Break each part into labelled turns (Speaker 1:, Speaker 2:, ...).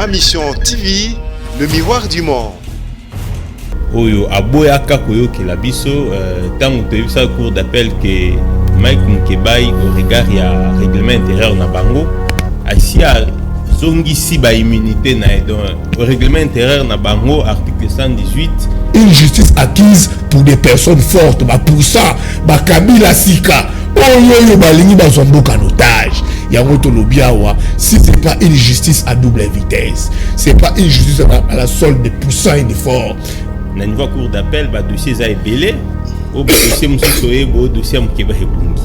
Speaker 1: Ma Mission TV, le miroir du monde.
Speaker 2: Oyo aboyaka koyokela biso tango toyebisa cour d'appel que Mike Mukebai au regard ya règlement intérieur na bango asia zongisi ba immunité na au règlement intérieur na bango article 118
Speaker 3: une justice acquise pour des personnes fortes pour ça Kabila sika oyo balingi bazomboka en otage yango tolobiawa si c'est pas une justice à double vitesse, c'est pas une justice à la solde de puissants et de forts.
Speaker 2: Na niveau cour d'appel ba dossier za ebelé au dossier musosoye bo dossier Mukeba hebungi.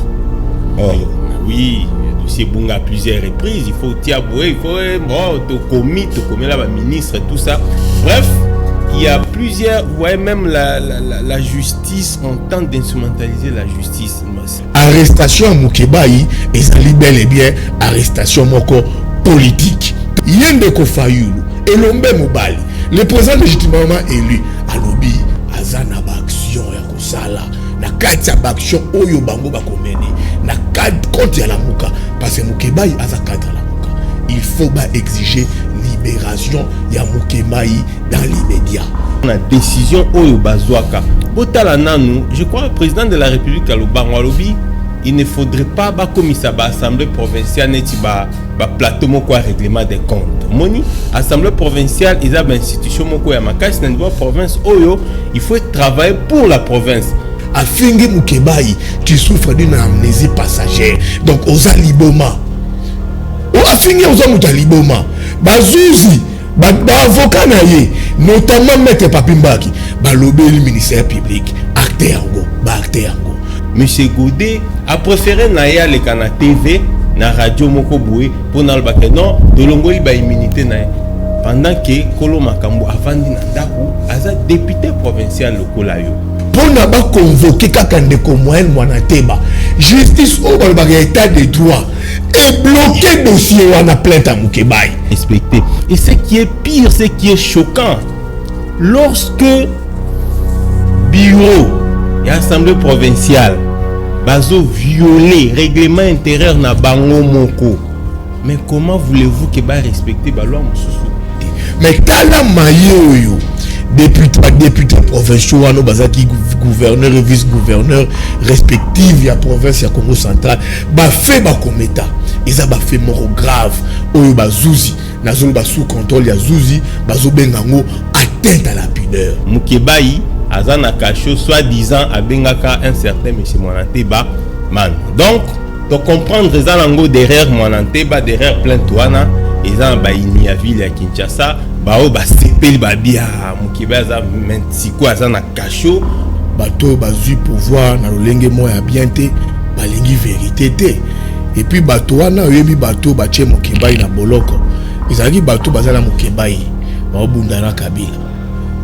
Speaker 2: Oui, dossier bunga à plusieurs reprises, il faut tiaboué, il faut bon to commis là ba ministre tout ça. Bref, il y a plusieurs, vous voyez même la justice, on tente d'instrumentaliser la justice.
Speaker 3: Arrestation à Mukebai ezali bel et bien arrestation moko politique. Yende Kofayulu Elombe Mobali, le président légitimement élu alobi azana ba action ya kosala na kati ya action oyo bango bakomene na compte ya la muka parce que Mukebai aza cadre la muka. Il faut exiger libération ya Mukebai dans l'immédiat.
Speaker 2: La décision oyo bazwaka botala nanu, je crois le président de la République alobango alobi il ne faudrait pas comme ça assemblée provinciale neti ba plateau moko règlement des comptes. Moni assemblée provinciale ils ont institution moko ya makasi na niveau province oyo il faut travailler pour la province.
Speaker 3: Afingi Mukebai qui souffre d'une amnésie passagère donc aux aliboma o afingi aux mutaliboma bazuzi ba avocat na ye notamment maître Papimbaki balobeli ministère public acte yango.
Speaker 2: Monsieur Goudé a préféré naya le kana TV na radio moko boue pour na lobake non de longoli ba immunité na pendant que Kolo Makambo avandi na ndaku aza député provincial lokola yo
Speaker 3: pour na ba convoquer kakande ko moyen mwana teba justice au balbaka état de droit et bloquer dossier wana plainte à Mukebai
Speaker 2: respecté. Et ce qui est pire, ce qui est choquant, lorsque bureau et assemblée provinciale bazo violer règlement intérieur na bango moko, mais comment voulez-vous que ba respecter ba loi mususu?
Speaker 3: Mais tala mayoyo député provinciaux wano bazaki gouverneur et vice-gouverneur respectifs ya province ya Congo central ba fait ba kometa eza ba fait moro grave oyo bazuzi nazolo ba sous contrôle ya zuzi bazo bengango atteinte à la pudeur.
Speaker 2: Mukebai azana kacho soi-disant abengaka un certain monsieur Mwananteba man. Donc to comprendre ça lango derrière Mwananteba derrière plainte wana eza ba ini ya ville ya Kinshasa bao ba sepeli ba bia Mukebai za mentiko azana kacho
Speaker 3: bato bazui pouvoir na lolenge moya bien te balingi vérité te et puis bato wana oyebi bato batie Mukebai na boloko ezaki bato bazala Mukebai baobunda na Kabila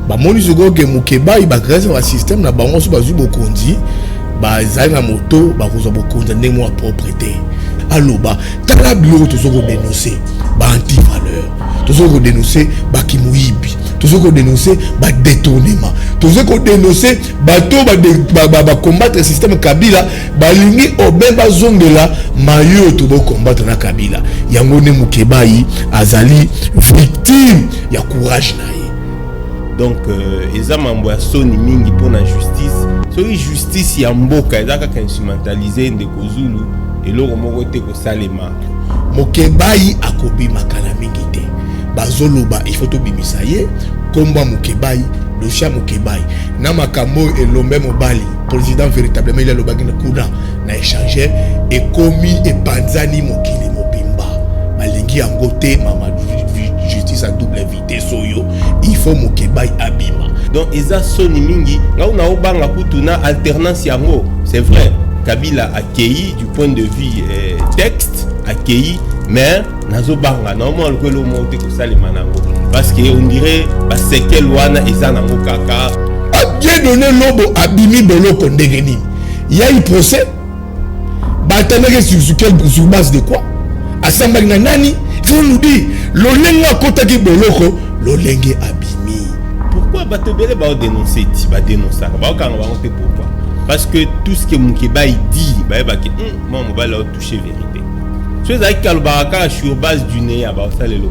Speaker 3: bamoni soko ke Mukebai bagrese wa système na bango so bazui bokonzi bazali na moto bakozwa bokonzi ndenge mo propriété aloba tala biloko tozoko dénoncer ba anti valeur tozoko dénoncer ba kimuibi tozoko dénoncer ba détournement tozoko dénoncer bato ba combattre le système Kabila balingi obemba zongela mayo to combattre na Kabila yango ne Mukebai azali victime ya courage na ye.
Speaker 2: Donc eza mambo ya soni mingi pour la justice soki justice ya mboka eza kaka instrumentaliser ndeko Zulu eloko moko te kosalema.
Speaker 3: Mukebai akobima kala mingi te bazoloba il faut to bimisa ye komba Mukebai dossier Mukebai na makambo Elombe Mobali président véritablement il a lobaki na kuna na échanger et commis et panzani mokili mobimba malingi yango te mama justice à double vitesse oyo il faut Mukebai abima.
Speaker 2: Donc eza soni mingi nga una obanga kutuna alternance yango c'est vrai Kabila accueilli du point de vue texte accueilli mais nazo banga normalement le lo monte ko salema nango parce que on dirait ba sekel wana eza nango kaka
Speaker 3: a bien donné lobo abimi boloko ndenge nini il y a eu procès bataneke sur base de quoi asamba na nani faut nous dire lolenga kotaki boloko lolenge abimi.
Speaker 2: Pourquoi batebele ba dénoncer ti ba dénoncer ba kanga ba monte pourquoi? Parce que tout ce que Mukebai dit ba moi on va leur toucher vérité. Chose avec Kalbaraka sur base du nez à Bassal et le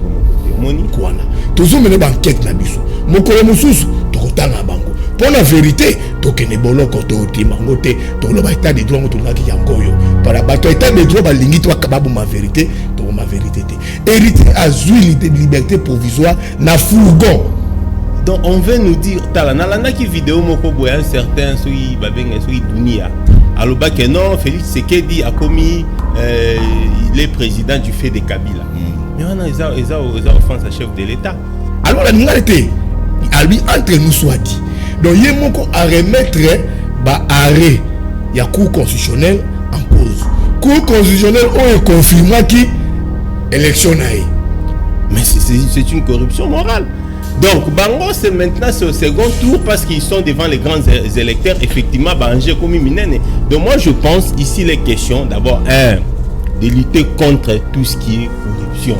Speaker 2: moni
Speaker 3: kwana tozomene banquête na biso mokolo mosusu tokotanga bango pour la vérité tokene boloko totimango te toloba état de droit tolaki yango yo para bato état de droit balingi to kababu ma vérité to ma vérité te hérité azui liberté provisoire na fourgon.
Speaker 2: Donc on veut nous dire tala nalanda ki vidéo moko boya un certain soui babenga soui dunia aloba que non Félix Tshisekedi a commis il est président du fait de Kabila. Mais on a ils ont offense à chef de l'État.
Speaker 3: Alors la ningalité albi entre nous soit dit. Donc il y a moko à remettre ba arrêt ya cour constitutionnelle en cause. Cour constitutionnelle on confirme qui élection naïe.
Speaker 2: Mais c'est une corruption morale. Donc, Bango, c'est maintenant c'est au second tour parce qu'ils sont devant les grands électeurs. Effectivement, Bangé comme Minene. Donc, moi, je pense ici les questions d'abord, de lutter contre tout ce qui est corruption.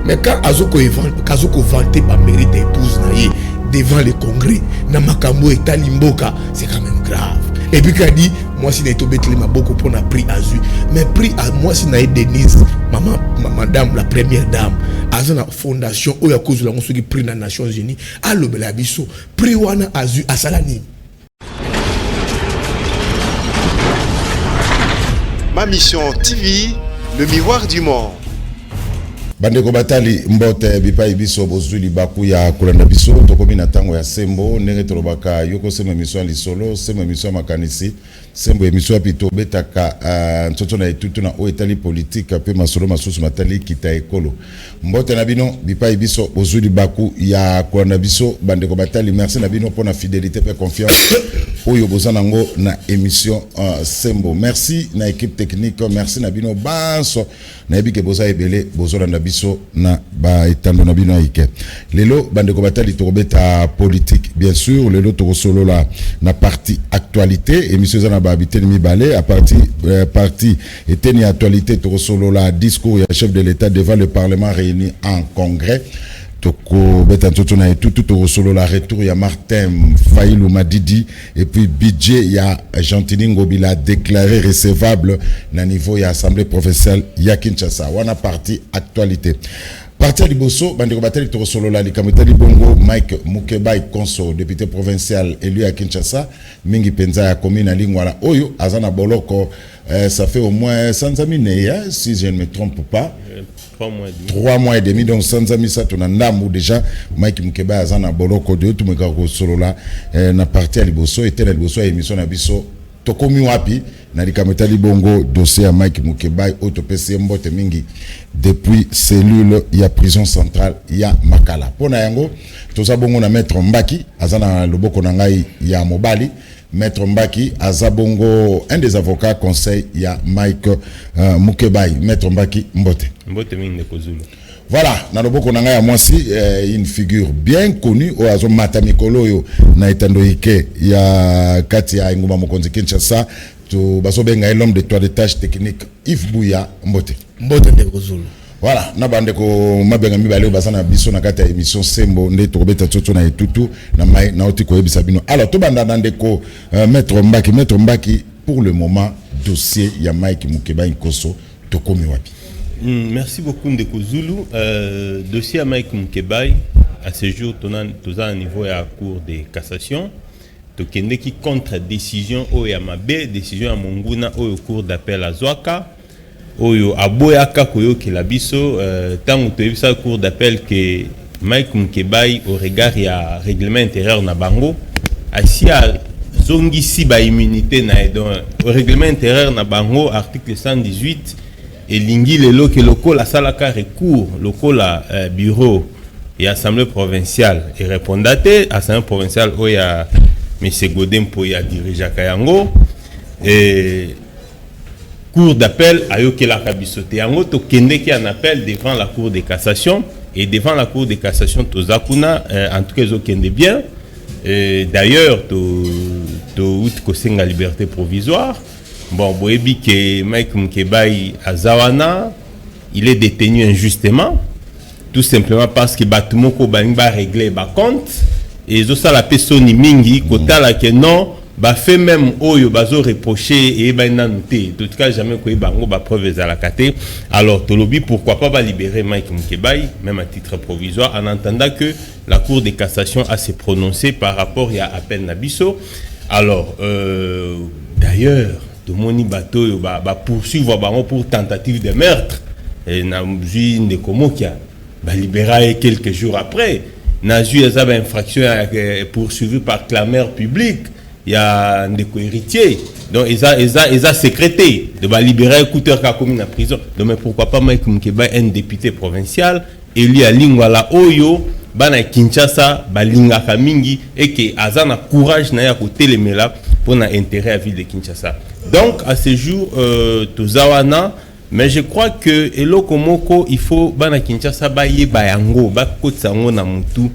Speaker 3: Mais quand Azoko vanté par mérite épouse naïe devant le Congrès, na makambo et talimboka, c'est quand même grave. Et puis, quand dit, moi, si n'ai pas ma beaucoup pour un prix à Zui, mais prix à moi, si n'ai Denise, madame, la première dame, à la fondation, où il y a cause de la qui prix dans les Nations Unies, à l'Obelabiso, prix wana à Zui, à Salani.
Speaker 1: Ma mission TV, le miroir du monde.
Speaker 4: Bandeko batali mbote bipai biso bozuli baku ya kulanda biso tokomi na tango ya sembo ndenge tolobaka yoko sema emission lisolo sema emission makanisi sembo emission pito betaka ntoto na etutu na o etali politique pe masolo masusu matali kita ekolo mbote na bino bipai biso bozuli baku ya kulanda biso bandeko batali merci na bino pona fidélité pe confiance oyo bozanango na émission sembo merci na équipe technique merci na bino baso na ebike boza ebele bozolanda biso na ba etando na bino ike lelo bandeko batali tokobeta politique bien sûr lelo tokosolola na partie actualité émission za na ba habité mi balé à partie eteni actualité tokosolola discours ya chef de l'État devant le Parlement réuni en congrès toko beta ntoto na tout solo la retour ya Martin Failou Madidi et puis budget ya Gentini Ngobila déclaré recevable na niveau ya assemblée provinciale ya Kinshasa wana partie actualité parti liboso bandeko bateli to solo la likamotali bongo Mike Mukebai Konso député provincial élu à Kinshasa mingi penza ya commune Lingwala oyo azana boloko ça fait au moins 100 ans si je ne me trompe pas 3 mois et demi donc sans amis ça ton ndamu déjà Mike Mukeba azana boloko de tout meka ko solo la na parti liboso et tel liboso émission na biso tokomi wapi na likamotali bongo dossier ya Mike Mukeba autopsie mbote mingi depuis cellule ya prison centrale ya Makala pona yango toza bongo na maître Mbaki azana loboko na ngai ya mobali maître Mbaki azabongo un des avocats conseil ya Mike Mukebai maître Mbaki mbote
Speaker 2: mingi kozulu.
Speaker 4: Voilà na loboko na ngai ya mwasi une figure bien connue au azo matamikolo yo na etando ike ya kati ya nguma mokonzi Kinshasa to baso benga l'homme de toilettage technique Yves Bouya mbote
Speaker 3: de kozulu.
Speaker 4: Voilà na bandeko mabenga mibale basana biso na kati ya émission sembo nde tokobeta toto na etutu na mai na oti koyebisa bino alors to banda ndeko maître Mbaki pour le moment dossier ya Mike Mukeba Nkoso tokomi wapi.
Speaker 2: Merci beaucoup ndeko Zulu dossier ya Mike Mukeba à ce jour toza niveau ya cour de cassation tokende ki contre décision oyo mabe décision ya monguna oyo cour d'appel à Zwaka oyo aboyaka koyokela biso tango toyebisa cour d'appel que Mike Mukeba au regard ya règlement intérieur na bango asia zongisi ba immunité na donc au règlement intérieur na bango article 118 et lingi lelo ke lokola salaka recours lokola bureau et assemblée provinciale et répondate assemblée provinciale oya monsieur Godin Poya dirigeaka yango et cour d'appel ayokela kabisote yango to kendeki en appel devant la cour de cassation et devant la cour de cassation tozakuna en tout cas ils kende bien d'ailleurs to kosenga liberté provisoire bon boyebi que Mike Mukeba azawana il est détenu injustement tout simplement parce que batumoko balingi ba régler ba compte et zo sala pesoni mingi kotala que non bah fait même oyo bazo reprocher et bah noté en tout cas jamais quoi bango bah preuve à la caté alors tolobi pourquoi pas libérer Mike Mukebai même à titre provisoire en entendant que la Cour de cassation a se prononcé par rapport à appel Nabiso alors d'ailleurs de moni bateau bah poursuivre bango pour tentative de meurtre et na de Komokia bah libérer quelques jours après na ju ya infraction poursuivi par clameur publique. Il y a un héritier, donc ils ont sécrété de libérer écouteur qui a commis la prison. Donc mais pourquoi pas Mike Mukebai un député provincial élu à Lingwala Oyo, bana Kinshasa, balinga kamingi et que azana courage na ya côté les mela pour na intérêt à ville de Kinshasa. Donc à ce jour tuzawana mais je crois que eloko moko il faut bana Kinshasa baye bayango ba kotsango na mutu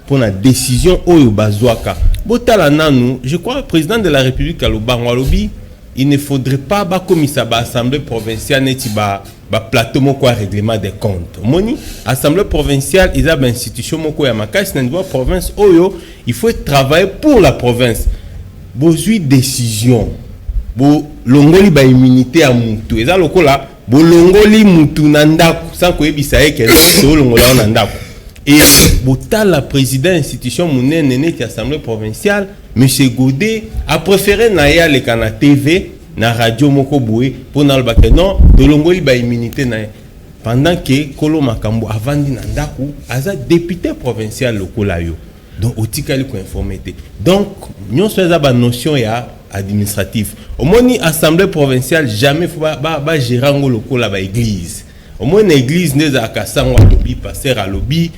Speaker 2: pour la décision oyo bazwaka. Botala nanu, je crois le président de la République à l'Obangwalobi, il ne faudrait pas comme ça assemblée provinciale neti ba plateau moko règlement des comptes. Moni assemblée provinciale ils a institution moko ya makasi na niveau province oyo, il faut travailler pour la province. Bozui décision. Bo longoli ba immunité à mutu. Eza lokola bo longoli mutu na ndako sans ko yebisa yeke so longola na ndako. Et la président institution monnaie qui assemblée provinciale M. Godet a préféré naya le kana TV na radio moko boue pour na le non de longoli ba immunité na pendant que Kolo Makambo avandi na ndaku aza député provincial lokola yo donc otikali ko informé donc nous sommes ba notion ya administratif au moni assemblée provinciale jamais faut ba gérango lokola ba église au moins église ne za kasangwa lobby passer à lobby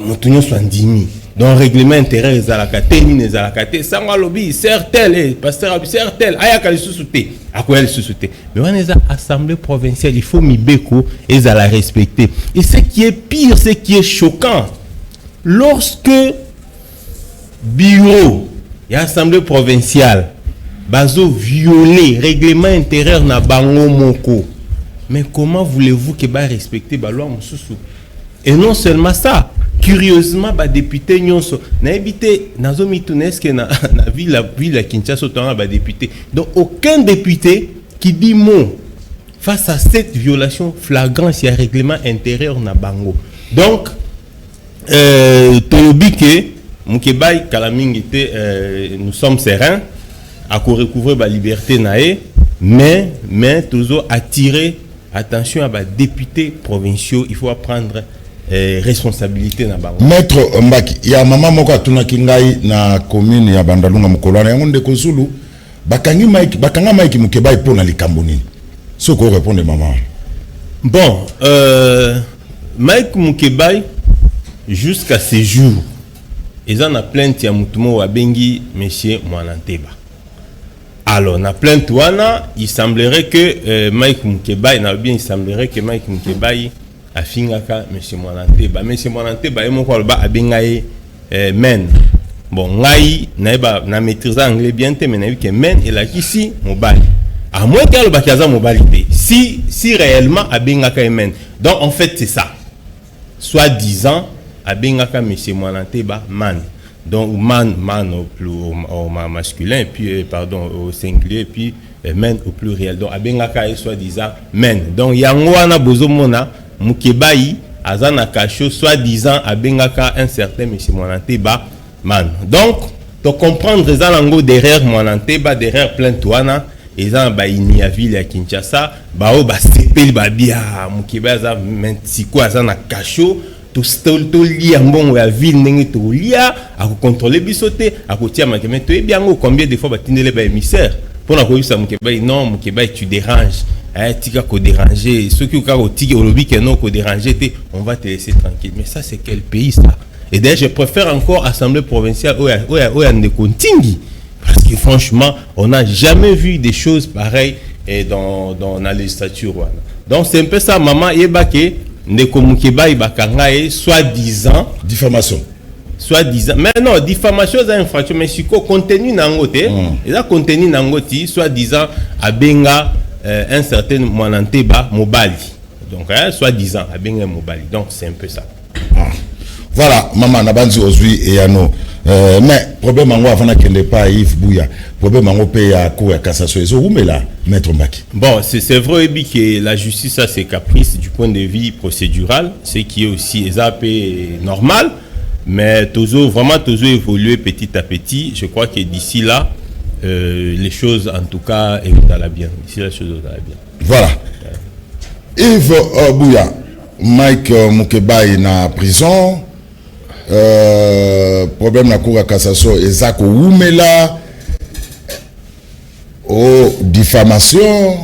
Speaker 2: mutunyo swandimi donc règlement intérieur ezalaka te nini ezalaka te sangwa lobby certel pasteur certel ayaka lisusu te akoya lisusu te mais on est assemblée provinciale il faut mibeko ezala respecter et ce qui est pire ce qui est choquant lorsque bureau et assemblée provinciale bazo violer règlement intérieur na bango moko mais comment voulez-vous que ba respecter ba loi mususu. Et non seulement ça, curieusement, les députés nyonso na habité na zomi tuneske na ville à Kinshasa autant ba député. Donc aucun député qui dit mot face à cette violation flagrante sur le règlement intérieur na bango. Donc tolobi que Mukebai Kalamingi nous sommes sereins à recouvrer la liberté nae mais toujours attirer attention à les députés provinciaux, il faut prendre responsabilité na bango. Maître
Speaker 4: Mbaki, ya mama moko atunaki ngai na commune ya Bandalunga Mukolwana yango ndeko Zulu bakanga Mike Mukebai pona likambo nini. Soko répondre maman.
Speaker 2: Bon, Mike Mukebai jusqu'à ce jour, ils en a plainte ya mutumo wa bengi monsieur Mwananteba. Alors na plainte wana, il semblerait que Mike Mukebai il semblerait que Mike Mukebai afingaka monsieur Mwananteba. Monsieur Mwananteba et mon kolba abengaye men. Bon ngai na maîtriser anglais bien te mais na que men et la kisi mobile. À moins qu'elle bakaza mobilité. Si réellement abengaka men. Donc en fait c'est ça. Soit disant abengaka monsieur Mwananteba man. Donc man au plus au masculin et puis pardon au singulier et puis men au pluriel. Donc abengaka soit disant men. Donc yango wana bozomona Mukebai azana kacho soit disant abengaka un certain monsieur Mwananteba man. Donc to comprendre ça lango derrière Mwananteba derrière plainte wana ezan ba inia ville ya Kinshasa ba o ba sepeli ba bia Mukebai za mentiko azana kacho to lia mbongo ya ville ndenge to lia a contrôler bisoté a kotia makeme to ebiango combien de fois ba tindele ba émissaire pour na koyisa Mukebai non Mukebai tu déranges tika ko déranger ceux qui au tika au lobby que non ko déranger on va te laisser tranquille mais ça c'est quel pays ça et d'ailleurs je préfère encore assemblée provinciale oya Ndekontingi parce que franchement on n'a jamais vu des choses pareilles dans la législature donc c'est un peu ça maman yebake Ndeko Mukebai bakangae soi-disant
Speaker 4: diffamation
Speaker 2: soi-disant mais non diffamation c'est infraction mais si ko contenu nangote et là contenu nangoti soi-disant abenga un certain Mwananteba Mobali donc soi-disant abenga Mobali donc c'est un peu ça
Speaker 4: voilà maman nabanzi ozui et ano Mais problème en avant qu'il n'est pas Yves Bouya. Problème en paye à cour à cassation. Ils ont là, maître Mbaki.
Speaker 2: Bon, c'est vrai que la justice a ses caprices du point de vue procédural, ce qui est aussi normal, mais toujours évoluer petit à petit. Je crois que d'ici là, les choses en tout cas évoluent à la bien.
Speaker 4: Voilà. Yves Bouya, Mike Mukebai na prison. Problème na cour à cassation ezako oumela diffamation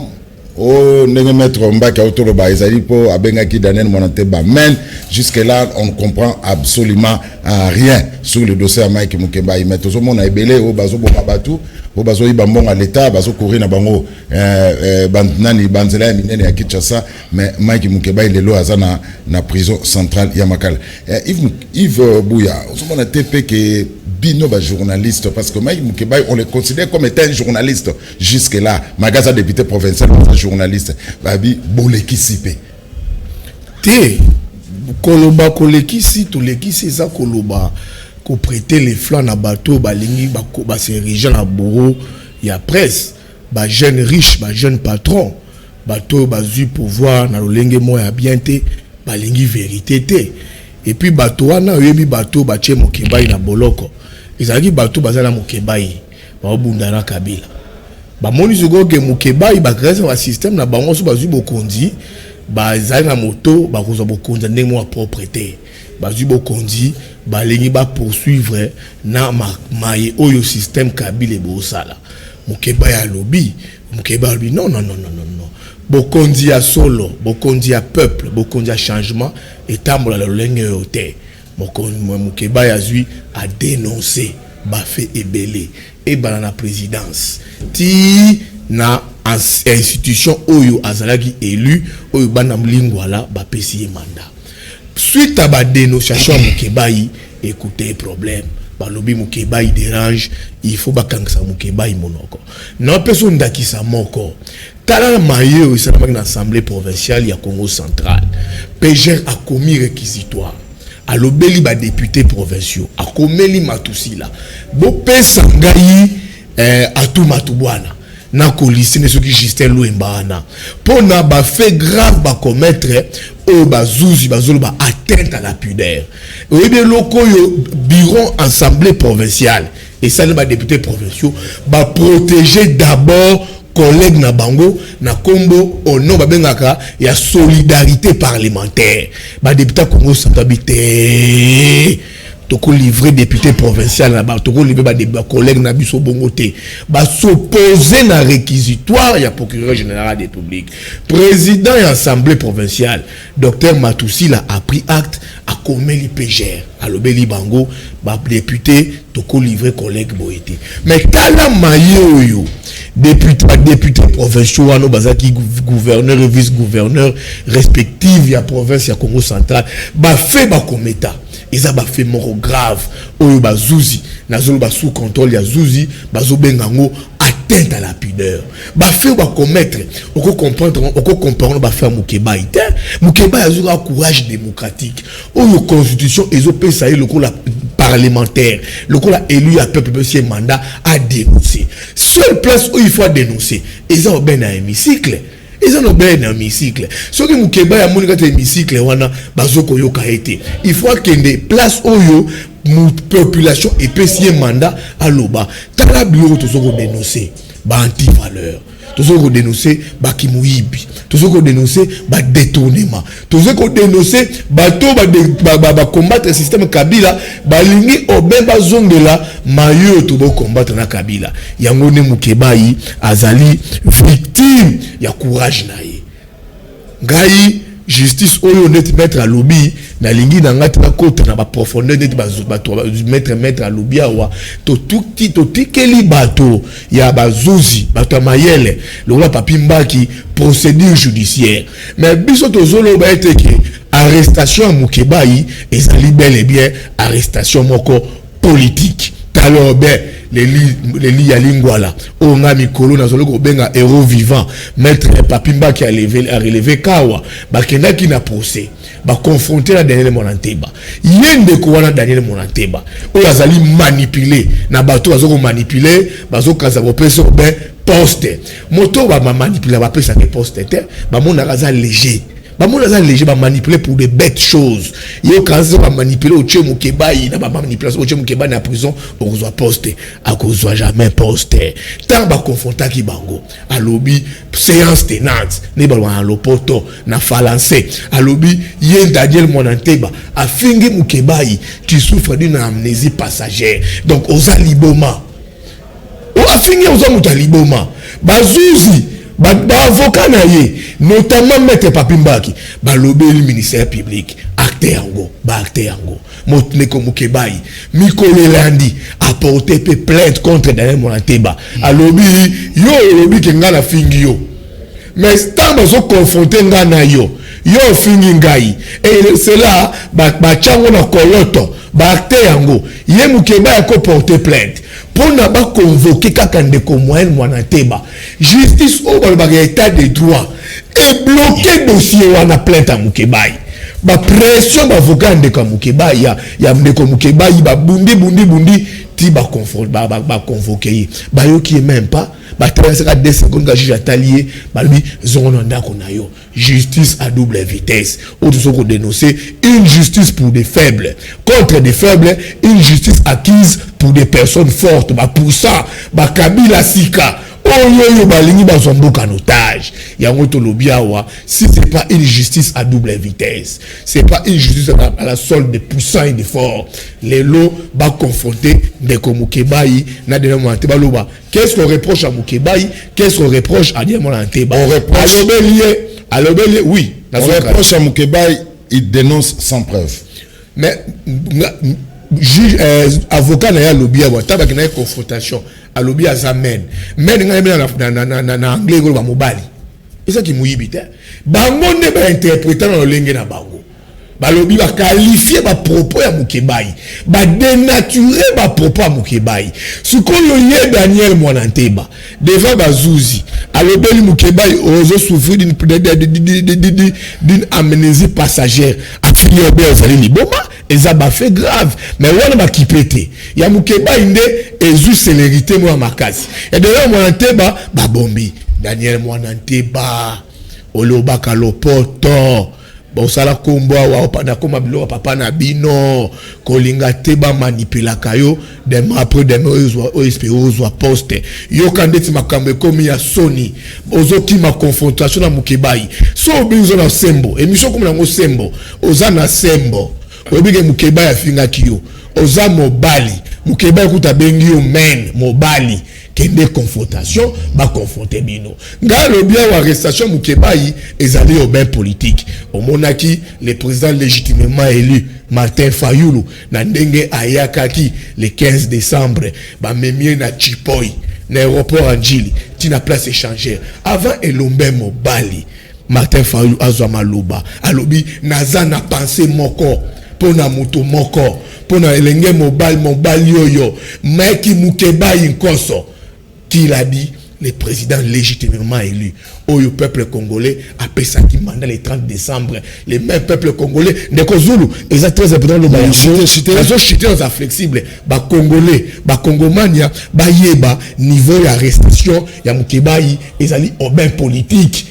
Speaker 4: ndenge maître Mbaki autoroba ezali po abengaki Daniel Monanteba, mais jusque là on ne comprend absolument rien sur le dossier à Mike Mukebai. Mais tout le monde a ebelé au bazo bomabatu au bazo ibambong à l'état bazo courir na bango nani banzela minene ya Kinshasa, mais Mike Mukebai lelo azana na prison centrale ya Makala. Yves Bouya, on a TP que bino ba journaliste, parce que Mike Mukebai on le considère comme étant un journaliste jusque là. Magaza député provincial journaliste babi bolekisipe
Speaker 3: te koloba kolekisi to lekisi za koloba ko prêter les flancs na bateau balingi ba se riche na bureau ya presse ba jeune riche ba jeune patron bateau bazu pouvoir na lolenge moya bien te balingi vérité te. Et puis bateau wana yebi bateau ba che Mukebai na boloko ezaki bateau bazala Mukebai ba bundana Kabila ba moni zugo ke Mukebai ba grâce au système na bango so bazu bokonzi ba zali na moto ba kozo bokonza ndenge mo propriété bazu bokonzi ba lengi ba poursuivre na maye oyo système Kabila bo sala Mukebai a lobby Mukebai non bokonzi ya solo bokonzi ya peuple bokonzi ya changement etambola la lolenge yote Mukebai azui a dénoncé ba fait ebelé et bana na présidence ti na institution oyo azalaki élu oyo bana mlingwala ba pesi mandat suite à ba dénonciation Mukebai. Écoutez problème ba lobby Mukebai dérange, il faut ba kangsa Mukebai monoko na personne ndakisa moko tala mayo ça na l'Assemblée provinciale ya Congo central. PGR a commis réquisitoire à l'obéli ba député provinciaux a commis matusila bo pesa ngai a tout matubwana na kolisi ne soki Justin Louembana pona ba fait grave ba commettre o bazuzi bazolo ba atteinte à la pudeur et bien loko yo bureau assemblée provinciale et ça les députés provinciaux ba protéger d'abord collègue na bango na kombo au nom ba bengaka ya solidarité parlementaire ba député Congo centralité toko livrer député provincial là-bas toko livrer des collègues na biso bongoté ba s'opposer na réquisitoire ya procureur général des publics président et assemblée provinciale docteur Matusila a pris acte à commettre PGR à l'obéli bango ba député toko livrer collègue boité mais tala mayo député provinciaux ano bazaki gouverneur et vice-gouverneur respectifs ya province ya Congo central ba fait ba kometa ils ont fait mort grave oyo bazuzi na zolo ba sous contrôle ya zuzi bazo bengango atteinte à la pudeur ba fait ba commettre on peut comprendre ba faire Mukebai azura courage démocratique oyo constitution ezope ça le ko la parlementaire le ko la élu à peuple monsieur mandat à dénoncer seule place où il faut dénoncer ils ont ben un hémicycle. Ils ont bien un hémicycle. Ce qui Mukebai a montré que hémicycle wana bazoko yoka été. Il faut qu'il y ait des places où la population et pesier mandat à l'oba. Tala bureau tout ce qu'on dénoncer, ba anti-valeur. Tout ce qu'on dénoncer, ba kimouibi. Tout ce qu'on dénoncer, ba détournement. Tout ce qu'on dénoncer, ba combattre le système Kabila, ba lingi obemba zongela, mayo to bo combattre na Kabila. Yangone Mukebai azali victime ya courage na ye. Ngai justice oyo net mettre à lobby na lingi na ngati na kota na ba profondeur net ba mettre à lobby awa to tikeli bato ya bazuzi bato mayele lola papi mbaki procédure judiciaire mais biso to zolo ba eteke arrestation Mukebai ezali bel et bien arrestation moko politique. Alors ben les lits ya lingwala o nga mikolo na zolo ko benga héros vivant maître Papimba qui a relevé kawa bakenda ki na procès ba confronter na Daniel Monanteba yende ko wana Daniel Monanteba o azali manipuler na bato azoko manipuler bazo kaza bopeso ben poste moto ba manipuler ba pesa ke poste te ba mona kaza léger ba mona kaza léger ba manipuler pour des bêtes choses yo kaza ba manipuler o chemo kebai na ba manipulation o chemo kebai na prison o reçoit poste a kozwa jamais poste tant ba confronter ki bango alobi séance tenante ne ba wana lopoto na falancé alobi yen Daniel Monanteba a fingi mukebai qui souffre d'une amnésie passagère donc oza liboma o a fingi oza mutaliboma bazuzi ba avocat na ye notamment maître Papimbaki ba lobeli ministère public acte yango ba acte yango motneko mukebai mikolelandi a porté plainte contre Daniel Monanteba alobi yo lobi ke ngala fingi yo mais tant bazo confronter ngana yo fingi ngai et c'est là ba chango na koloto ba acte yango ye mukebai ko porter plainte pour na ba convoquer kaka ndeko moyen Monanteba justice au ba état de droit et bloquer dossier wana plainte à mukebai ba pression ba avocat ndeko mukebai ya ndeko mukebai ba bundi ti ba confort ba convoquer ba yo qui même pas ba traverser 2 secondes ga juge atalier ba lui zongo ndako na yo justice à double vitesse autres sont dénoncer une justice pour des faibles contre des faibles une justice acquise pour des personnes fortes ba pour ça ba Kabila sika oyo balingi bazomboka en otage yango to lobiawa si c'est pas une justice à double vitesse c'est pas une justice à la solde des puissants et des forts les lots ba confronter de Mukebai na de Monanteba loba qu'est-ce qu'on reproche à Mukebai qu'est-ce qu'on reproche à Daniel Monanteba
Speaker 4: on reproche
Speaker 3: à l'obélier oui
Speaker 4: on reproche à Mukebai il dénonce sans preuve
Speaker 3: mais juge avocat na ya lobia wa tabaki na confrontation à lobia azamen men na anglais ko ba mobali eza ki muyibita bango ne ba interpréter na lenge na bango ba lobi ba qualifier ba propos ya Mukebai ba dénaturer ba propos ya Mukebai sikoyo ye Daniel Monanteba devant bazuzi alobeli Mukebai ozo souffrir d'une amnésie passagère afili obe ozali liboma eza ba fait grave mais wana ba kipete ya Mukebai nde ezu célérité mo makasi et d'ailleurs Monanteba ba bombi Daniel Monanteba olobaka lopoto bosala kombo wa opana koma bilo papa na bino kolinga teba manipula kayo demain après demain o espérer zo poste yo kandeti makambe komi ya Sony ozoti ma confrontation na Mukebai so bizo na sembo emission comme na sembo oza na sembo obige Mukebai afinga kiyo oza mobali Mukebai kuta bengi yo men mobali kende confrontation ba confronter bino ngalo bien wa arrestation Mukebai ezali au bain politique au monaki le président légitimement élu Martin Fayulu na ndenge ayakaki le 15 décembre ba memie na Chipoi na aéroport Anjili tina place échangère avant elombe mobali Martin Fayulu azwa maloba alobi naza na pensée moko pona moto moko pona elenge mobali yoyo maki Mukebai nkoso qu'il a dit le président légitimement élu au peuple congolais a payé qui mandat le 30 décembre les mêmes peuples congolais de Kozulu ils ont très important le ils ont chuté dans un flexible ba congolais ba congomania ba yeba niveau d'arrestation ya Mukebai ils allaient au bain politique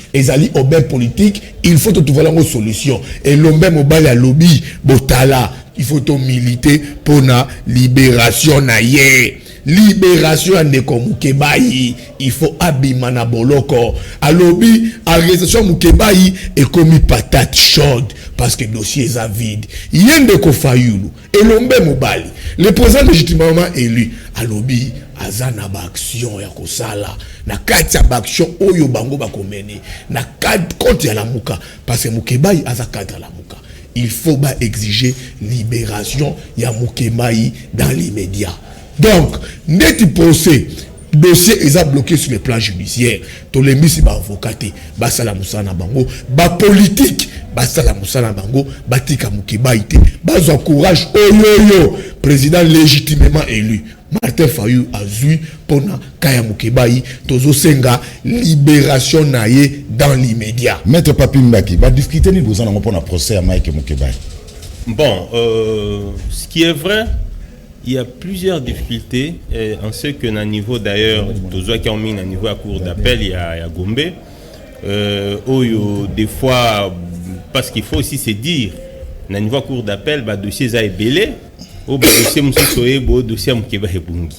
Speaker 3: il faut trouver une solution et l'homme mobile à lobby botala il faut militer pour la libération na ye libération de Mukebai il faut abimana boloko alobi arrestation Mukebai et commis patate chaude parce que le dossier est vide yende ko Fayulu et l'ombe mobali le président légitimement élu alobi azana ba action ya kosala na kati ya ba action oyo bango ba komene na cadre contre ya la muka parce que Mukebai aza cadre la muka il faut ba exiger libération ya Mukebai dans l'immédiat. Donc, net procès, dossier est bloqué sur le plan judiciaire. Tous les missi ba avocaté, ba sala musana bango, ba politique, ba sala musana bango, ba tika Mukebai te, ba zo courage oyoyo président légitimement élu Martin Fayou azui pona Kaya Mukebai tozo senga libération naie dans l'immédiat.
Speaker 4: Maître Papi Mbaki, va discuter ni besoin pour un procès à Mike Mukebai.
Speaker 2: Bon, ce qui est vrai, il y a plusieurs difficultés en ce que dans niveau d'ailleurs tozo qui ont mis dans niveau à cour d'appel il y a Gombe des fois parce qu'il faut aussi se dire dans niveau à cour d'appel ba dossier za ebelé au dossier Moussosoé bo dossier Mukeba Hebungi.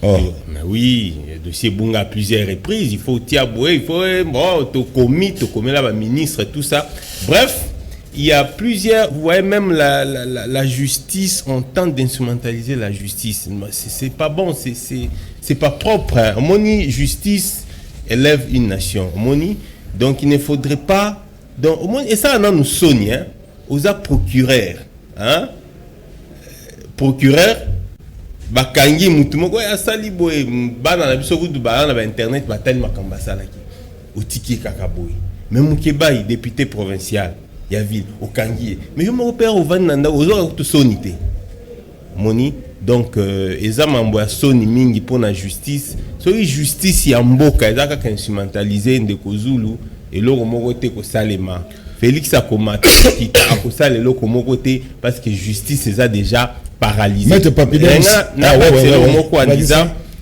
Speaker 2: Mais oui, dossier Bunga à plusieurs reprises, il faut tiaboué, il faut bon to commis là ba ministre tout ça. Bref, il y a plusieurs, vous voyez même la justice, on tente d'instrumentaliser la justice. C'est pas bon, c'est pas propre. Hein. Moni justice élève une nation. Moni, donc il ne faudrait pas donc et ça nous sonne hein, aux procureurs, hein? Procureur bakangi mutu moko ya sali boy bana na biso kudu bana na internet batali makamba sala ki otiki kakaboy même Mukeba député provincial ya ville okangi mais yo moko père ovani nanda ozoka kutu sonité moni donc eza mambo ya soni mingi pona justice so justice ya mboka ezaka ka instrumentaliser ndeko Zulu eloko moko te ko salema Félix Akomata qui a kosala eloko moko te parce que justice eza déjà paralysé.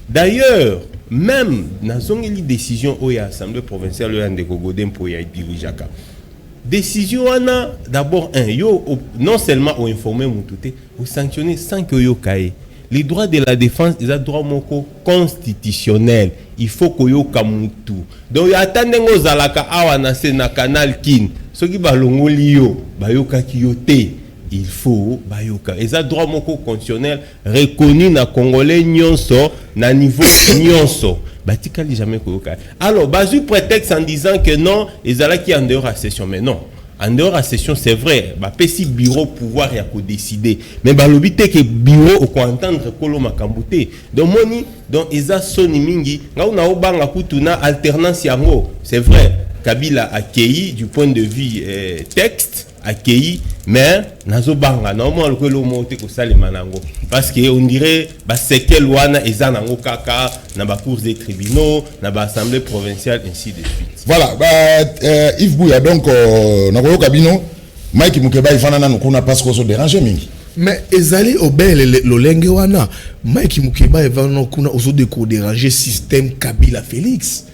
Speaker 2: D'ailleurs, même dans une décision où il y a l'Assemblée provinciale de Gogodem pour y diriger. Décision d'abord non seulement au informer Moutouté, au sanctionner sans que yo kaye. Les droits de la défense, les droits moko constitutionnels. Il faut que yo kamutu. Donc il y a attendez ngo zalaka awa na canal kin. Ce qui ba longoli yo, ba yo kakiyote. Il faut bayoka et ça droit moko constitutionnel reconnu na congolais nyonso na niveau nyonso batikali jamais koyoka alors bazu prétexte en disant que non ezala qui en dehors à session mais non en dehors à session c'est vrai ba pesi bureau pouvoir ya ko décider mais balobi te que bureau ko entendre kolo makambuté donc moni donc eza soni mingi nga na obanga kutuna alternance yango c'est vrai Kabila accueilli du point de vue texte accueilli mais nazo banga normalement le lo moté ko salema nango parce que on dirait ba sekel wana eza nango kaka na ba cours des tribunaux na ba assemblée provinciale ainsi de suite.
Speaker 4: Voilà Yves Bouya donc na ko kabino Mike Mukeba ifana na kuna parce que so déranger mingi
Speaker 3: mais ezali obel lolenge wana Mike Mukeba evana kuna oso de ko déranger système Kabila Félix.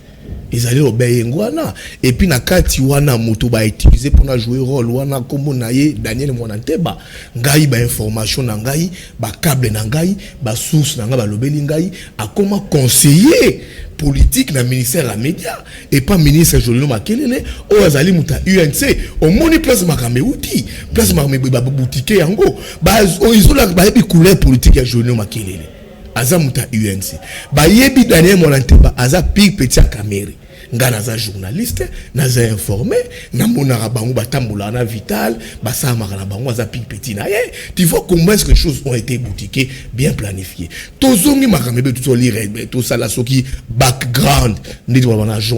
Speaker 3: Ils allaient obéir ngwana et puis na kati wana moto ba utiliser pour na jouer rôle wana comme naye Daniel Monanteba ngai ba information na ngai ba câble na ngai ba source na ngai ba lobeli ngai a comment conseiller politique na ministère la média et pas ministre Jolino Makelele o azali muta UNC au moni place makambe outi place makambe ba boutique yango ba izola ba yebi couleur politique ya Jolino Makelele aza muta UNC ba yebi Daniel Monanteba aza pire petit caméra nga naza journaliste naza informé na monara bango batambola na vital basamaka na bango aza petit na ye tu vois comment est-ce que les choses ont été boutiquées bien planifiées tozongi makambe tout lire tout ça la soki background ndi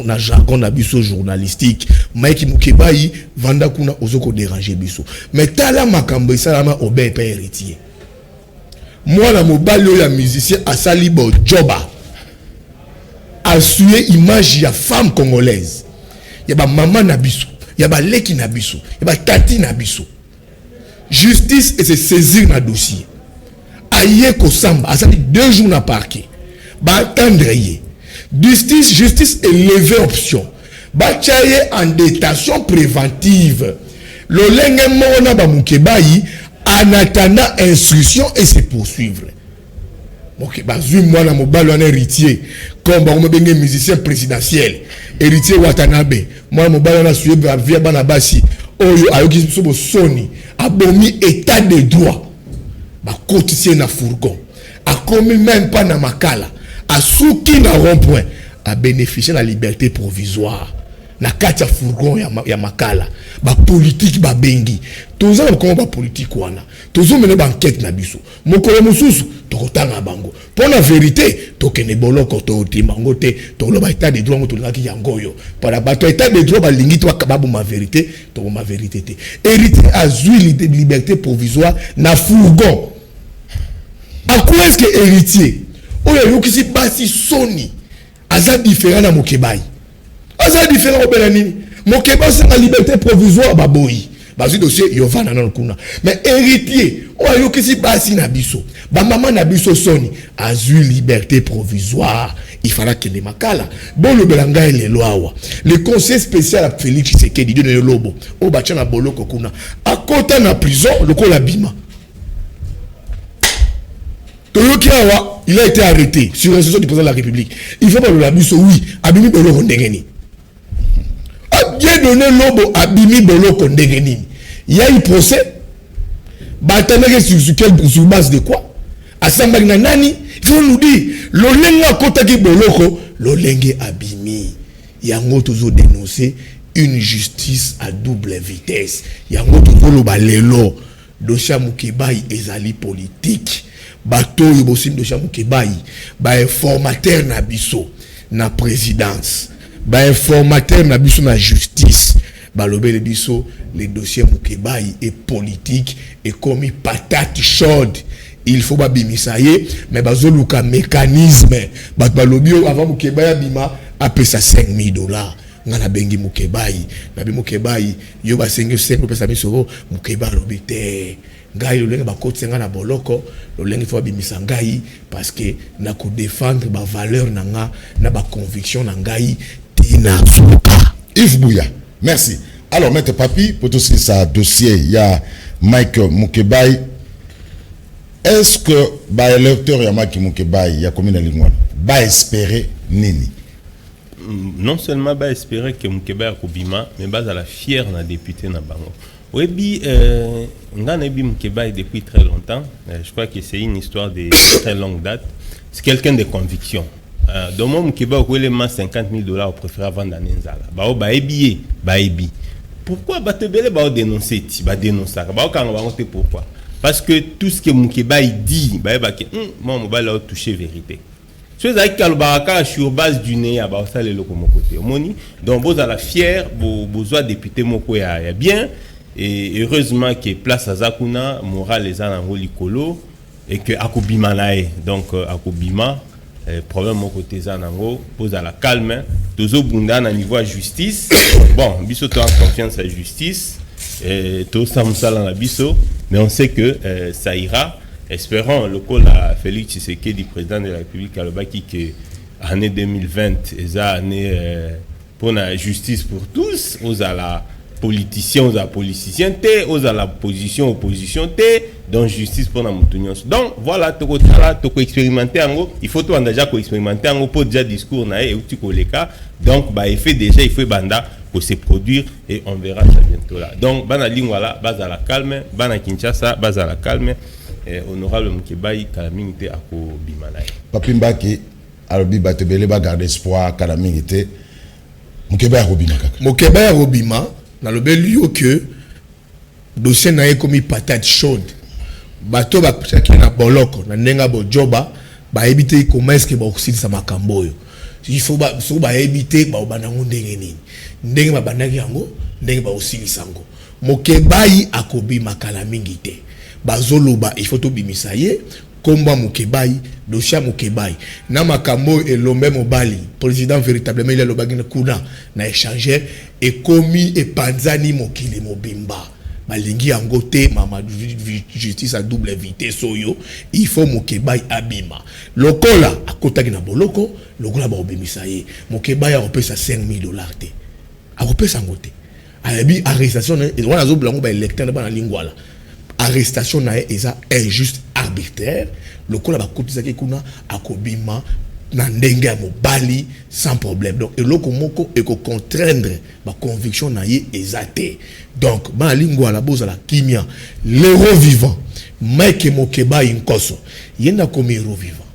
Speaker 3: na jargon na biso journalistique Mike Mukeba vanda kuna ozoko déranger biso mais tala makambo isalama obé pa héritier moi la mobile ya musicien asali bo joba assurer image ya femme congolaise ya ba maman na biso ya ba leki na biso ya ba tati na biso justice et se saisir na dossier aye ko samba asali 2 jours na parquet ba attendre ye justice élevé option ba chaye en détention préventive lolenge mona ba Mukeba en attendant instruction et se poursuivre. Ok, bazui moi na mobile un héritier comme on me bengue musicien présidentiel héritier Watanabe moi mobile na suye via bana basi oyo ayoki so soni abomi état de droit ba cotiser na fourgon a commis même pas na makala a souki na rond-point a bénéficier la liberté provisoire na kati ya fourgon ya makala ba politique ba bengi toza na komba politique wana tozo mena ba enquête na biso mokolo mususu tokotanga bango pour la vérité tokene boloko to timango te to lo ba état de droit to ngaki yangoyo para ba to état de droit ba lingi to kababu ma vérité to ma vérité te hérité azui liberté provisoire na fourgon À quoi est-ce que héritier oyo yokisi basi soni aza différent na Mokebai aza différent au Belanini Mokebai c'est la liberté provisoire baboyi bazui dossier yovana na kuna mais héritier oyo yokisi basi na biso ba maman na biso soni azui liberté provisoire il fallait que les makala bon le belanga les lois le conseil spécial à Félix Tshisekedi de lobo o bacha na boloko kuna à côté na prison le ko la bima Toyoki Awa, il a été arrêté sur l'instruction du président de la République. Il faut pas le labiso, oui. Abimi Bolo Kondegeni. A bien donné l'obo Abimi Bolo Kondegeni. Il y a eu procès. Batanake sur base de quoi? Asamba Nani. Il faut nous dire, l'olenga kotaki Boloko, l'olenge Abimi. Yango toujours dénoncé une justice à double vitesse. Yango toujours le balelo. Dossier Mukebai ezali politique. Bato yobosim de chamu kebai ba informateur na biso na présidence ba informateur na biso na justice ba lobele biso les dossiers mukebai et politique et comme patate chaude il faut ba bimisaye mais bazoluka mécanisme ba lobi avant mukebai bima apesa $5,000 ngana bengi mukebai na bi mukebai yo ba 5 pesa biso mukebai lobite ngai lolenge bakotsenga na boloko lolenge fo bimisa ngai parce que na ko défendre ba valeur nanga na ba conviction na ngai tina suka.
Speaker 4: Yves Bouya, merci. Alors maître Papi pour tout ça dossier il y a Mike Mukebai. Est-ce que ba électeur ya Mike Mukebai ya commune lingwa ba espérer nini?
Speaker 2: Non seulement ba espérer que Mukebai akobima mais ba la fière na député na bango. Oui, Nganebi Mukebai depuis très longtemps. Je crois que c'est une histoire de très longue date. C'est quelqu'un de conviction. Dans mon Mukebai, il y a $50,000 au préféré avant d'année. Pourquoi Batebele va dénoncer? Pourquoi? Parce que tout ce que Mukebai dit, moi, je vais toucher vérité. Si vous avez sur base du nez, ça les locomotives. Donc, vous avez la fière, vous avez député Moko ya bien. Et heureusement que place à Zakuna, moral les anangos likolo et que akobima nae donc akobima problème mon côté zanango pose à la calme tozo bunda na niveau justice bon biso to en confiance à justice et tout ça msala na biso mais on sait que ça ira espérons le col à Félix Tshisekedi président de la République alobaki que année 2020 eza année pour la justice pour tous aux à la politiciens aux politiciens aux à la opposition donc justice pour la montagne. Donc voilà to expérimenter en il faut tout déjà expérimenter en pour déjà discours na et tu koleka donc bah effet déjà il faut banda pour se produire et on verra ça bientôt là. Donc bana lingwala base à la calme bana Kinshasa base à la calme et honorable Mukebai kalamingité ako bimanaye
Speaker 4: Papi Mbaki alobi batebele ba garder espoir kalamingité Mukebai robima kaka
Speaker 3: Mukebai robima dans le bel lieu que dossier na comme patate chaude bato ba chaki na boloko na ndenga bo joba ba éviter comment est-ce que ba oxide makambo yo il faut ba éviter ba banango ndenge nini ndenge ba banaki yango ndenge ba oxide sango Mukebai akobi makala mingi te bazoloba il faut to bimisaye komba Mukebai dossier Mukebai na makambo elombe mobali président véritablement il a lobaki na kuna na échanger et commis et panzani mokili mobimba balingi yango te mama justice à double vitesse oyo il faut Mukebai abima lokola akotaki na boloko lokola ba obimisaye Mukebai a repesa $5,000 te a repesa ngote ayabi arrestation et on a zo blanco ba électeur na lingwala arrestation na eza injuste arbitraire lokola ba kotizaki kuna akobima na ndenge ya mobali sans problème donc eloko moko eko contraindre ba conviction na ye ezate donc ba lingwa la boza la kimia l'héros vivant Mike Mukebai Nkoso yenda comme héros vivant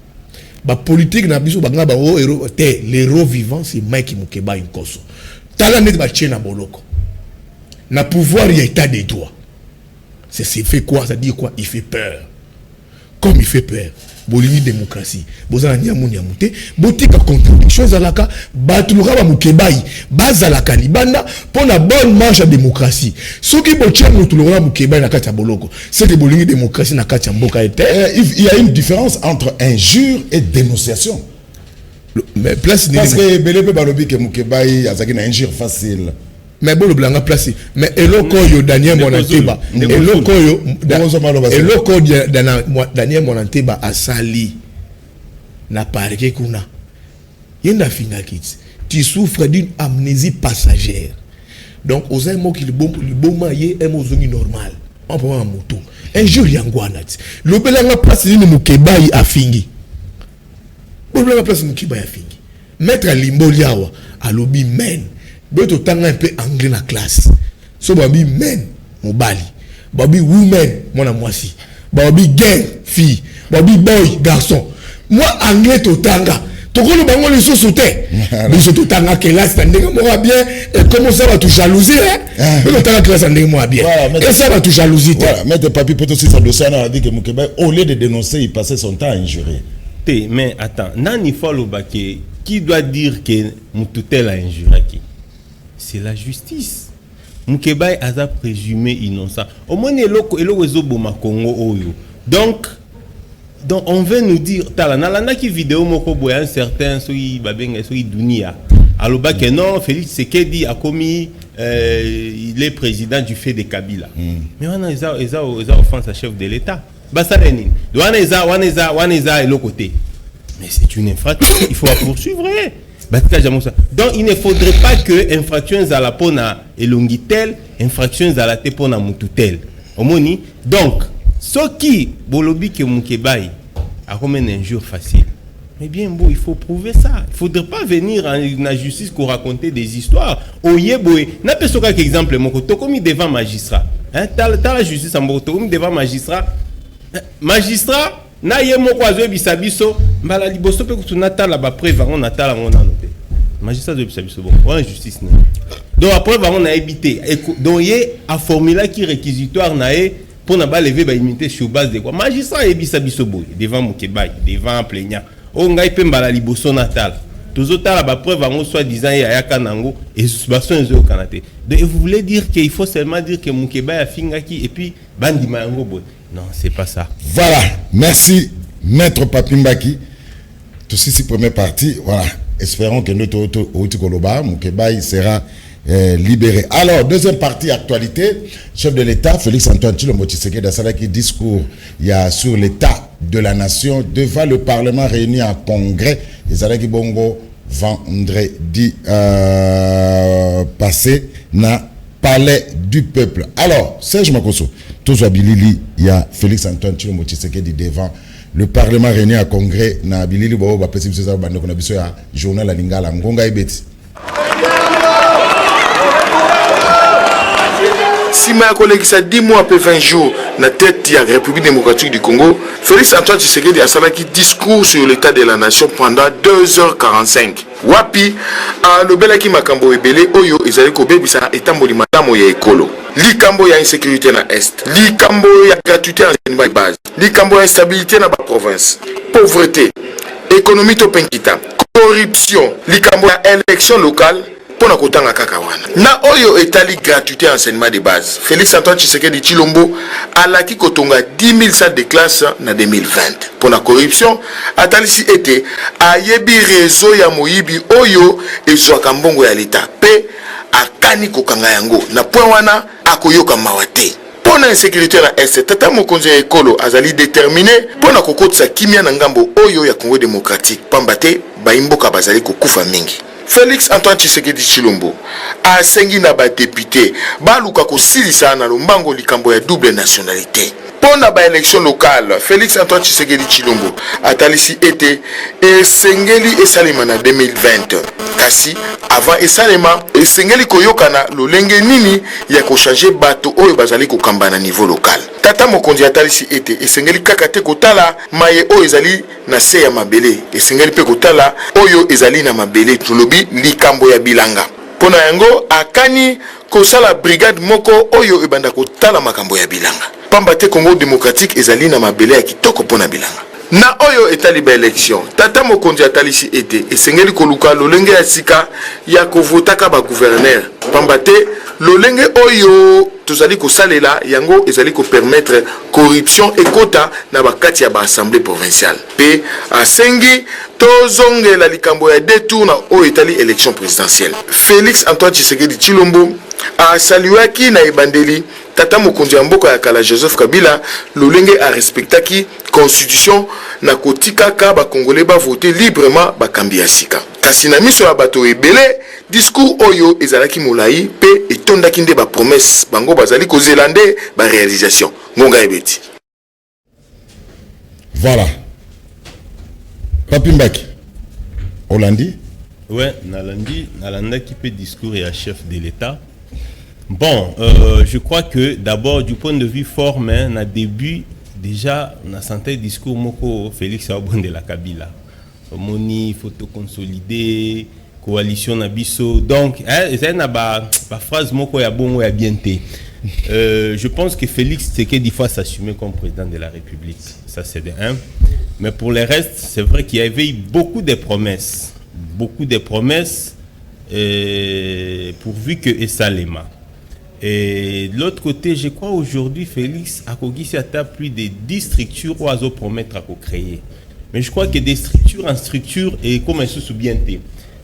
Speaker 3: ba politique na biso banga ba héros te l'héros vivant c'est Mike Mukebai Nkoso tala net ba tchena boloko na pouvoir y état des droits c'est fait quoi ça dit quoi il fait peur comme il fait peur bolingi démocratie bozala nyamu te botika contradiction ezalaka bato lokaba mukebai bazalaka libanda pona bonne marche ya démocratie soki botie mutu lokola mukebai na kati ya boloko c'est que bolingi démocratie na kati ya mboka ete.
Speaker 4: Il y a une différence entre injure et dénonciation.
Speaker 3: Mais place
Speaker 4: parce que belebe balobi ke mukebai azaki na injure facile.
Speaker 3: Mais bon le blanga placé mais eloko yo Daniel Monanteba eloko Daniel Monanteba asali na parquet kuna yenda finga kids tu souffres d'une amnésie passagère donc aux mots qui le bon maillé est mozongi normal on peut un moto un jour yangwanat le belanga place ni mukebai afingi bon belanga place mukebai afingi maître Limboliawa alobi men beto tanga un peu anglais na classe so babi men mobali babi women mona mwasi babi girl fille babi boy garçon moi anglais to tanga to ko bango le so sauter biso to tanga classe ndenge mo bien et comment ça va tout jalousie hein beto tanga classe ndenge mo bien et ça va tout jalousie
Speaker 4: voilà mais de papi peut aussi ça dossier na dit que Mukeba au lieu de dénoncer il passait son temps à injurer.
Speaker 2: Mais attends nani follow baké qui doit dire que Mututel a injuré qui? C'est la justice. Mukebai a présumé innocent. Au moins, Congo oyo. Donc, on veut nous dire, talana qui vidéo moko boya un certain soyi babeng soyi dunia. Aloba que non, Félix Sekedi a commis, il est président du fait de Kabila. Mais on a offense à chef de l'État. Basaleni. Waneza est l'autre côté. Mais c'est une infraction. Il faut la poursuivre. Donc il ne faudrait pas que infractions à la pona et longitel, infractions à la tepona mututel. Omoni. Donc, ce qui bolobi que Mukebai a commis une injure facile. Mais bien bon, il faut prouver ça. Il ne faudrait pas venir en la justice pour raconter des histoires. Oyeboé, n'a pas ce exemple moko to commis devant magistrat. Hein, t'as la justice en moko commis devant magistrat. Magistrat na ye moko azo bisabiso mbala liboso pe kutunata la ba preuve on atala on anoté magistrat de bisabiso bon on justice non donc après on a évité donc yé a formula qui réquisitoire na e pour na ba lever ba immunité sur base de quoi magistrat e bisabiso boy devant Mukebai devant plaignant on ngai pe mbala liboso natala tozotala ba preuve on soit disant ya yaka nango et suspension ezo kanate donc vous voulez dire qu'il faut seulement dire que Mukebai a fingaki et puis bandi mango boy. Non, c'est pas ça.
Speaker 4: Voilà, merci Maître Papimbaki. Tout ceci, première partie. Voilà, espérons que notre Outikoloba, Mukebai sera libéré. Alors, deuxième partie, actualité. Chef de l'État, Félix Antoine Tshilombo Tshisekedi Asalaki, discours il y a sur l'état de la nation devant le Parlement réuni en congrès. Ezalaki Bongo vendredi passé na Palais du Peuple. Alors, Serge Makoso, tous Bilili, il y a Félix Antoine Tshilombo Tshisekedi devant le Parlement réuni à Congrès. Na Bilili, bon, bah, peut-être que c'est ça, bah, on a besoin d'un journal à Lingala, Ngonga Ebeti.
Speaker 1: Si ma collègue ça 10 mois après 20 jours na tête de la République démocratique du Congo, Félix Antoine Tshisekedi a salaki discours sur l'état de la nation pendant 2h45. Wapi a lobelaki makambo ebele oyo ezali kobebisa etamboli matamo ya ekolo. Likambo ya insécurité na est, likambo ya gratuité en base, likambo ya instabilité na ba province, pauvreté, économie topenkita, corruption, likambo ya élection locale. Pona kotanga kaka wana na oyo etali gratuité enseignement de base. Félix Antoine Tshisekedi Tshilombo alaki kotonga 10 000 salles de classe na 2020. Pona corruption atalisi ete ayebi réseau ya moyibi oyo ezwaka mbongo ya leta pe akani kokanga yango na point wana akoyoka mawate. Pona insécurité na est tata mokonzi ya ekolo azali déterminé pona kokotisa kimia na ngambo oyo ya Congo démocratique pambate baimboka bazali kokufa mingi. Félix Antoine Tshisekedi Tshilombo a sengi na ba député baluka kosilisa na lombango likambo ya double nationalité. Pona ba élection locale, Félix Antoine Tshisekedi Tshilombo atalisi ete esengeli esalema na 2020. Kasi avant esalema esengeli koyokana lolenge nini ya ko changer bato oyo bazali ko kambana niveau local. Tata mokonzi atalisi ete esengeli kaka te kotala maye oyo ezali na se ya mabele, esengeli pe kotala oyo ezali na mabele tulobi likambo ya bilanga. Pona yango akani kosala brigade moko oyo ebanda kotala makambo ya bilanga. Pamba te Congo démocratique ezali na mabele ya kitoko pona bilanga. na oyo etali ba élection tata mokonzi atalisi ete esengeli koluka lolenge ya sika ya kovotaka ba gouverneur pamba te lolenge oyo tozali kosalela yango ezali kopermettre corruption ekota na bakati ya ba assemblée provinciale pe asengi tozongela likambo ya détour na oyo etali élection présidentielle. Félix Antoine Tshisekedi Tshilombo asaluaki na ebandeli tata mokonzi ya mboka ya kala Joseph Kabila lolenge a respectaki constitution na kotikaka ba congolais ba voter librement bakambi ya sika. Kasi na miso ya bato ebele discours oyo ezalaki molai pe etondaki nde ba promesse bango bazali kozela nde ba réalisation ngonga ebeti.
Speaker 4: Voilà. Papi Mbaki Hollandi.
Speaker 2: Ouais, Nalanda qui peut discours et à chef de l'État. Bon, je crois que d'abord du point de vue forme, hein, na début déjà on a senti discours moko Félix Abonde la Kabila. Moni photo consolidée, coalition nabiso. Donc, c'est une phrase moko ya bongo ya bienté. Je pense que Félix Tshisekedi faut s'assumer comme président de la République. Ça c'est de un. Mais pour le reste, c'est vrai qu'il y avait eu beaucoup de promesses. Beaucoup de promesses pourvu que Salema. Et de l'autre côté, je crois aujourd'hui, Félix a plus de 10 structures où il promettre à créer. Mais je crois que des structures en structure et comme elles se souviennent.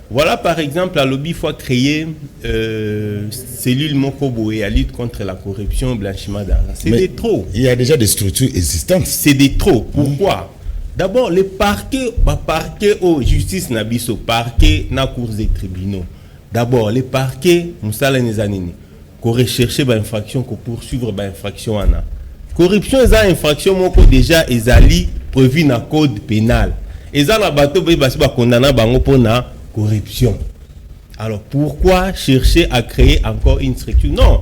Speaker 2: Voilà par exemple, à lobby, il faut créer cellule Mokobo et à lutte contre la corruption, blanchiment d'argent. C'est des trop.
Speaker 4: Il y a déjà des structures existantes.
Speaker 2: C'est des trop. Pourquoi? D'abord, les parquets, parquet au justice nabiso, parquet na cours des tribunaux. D'abord, les parquets, moussala nezanini, qu'on recherche ba infraction, qu'on poursuivre ba infraction ana. Corruption est une infraction moko déjà ezali prévu na code pénal. Eza na bato basi ba condamna bango pour na corruption. Alors pourquoi chercher à créer encore une structure? Non.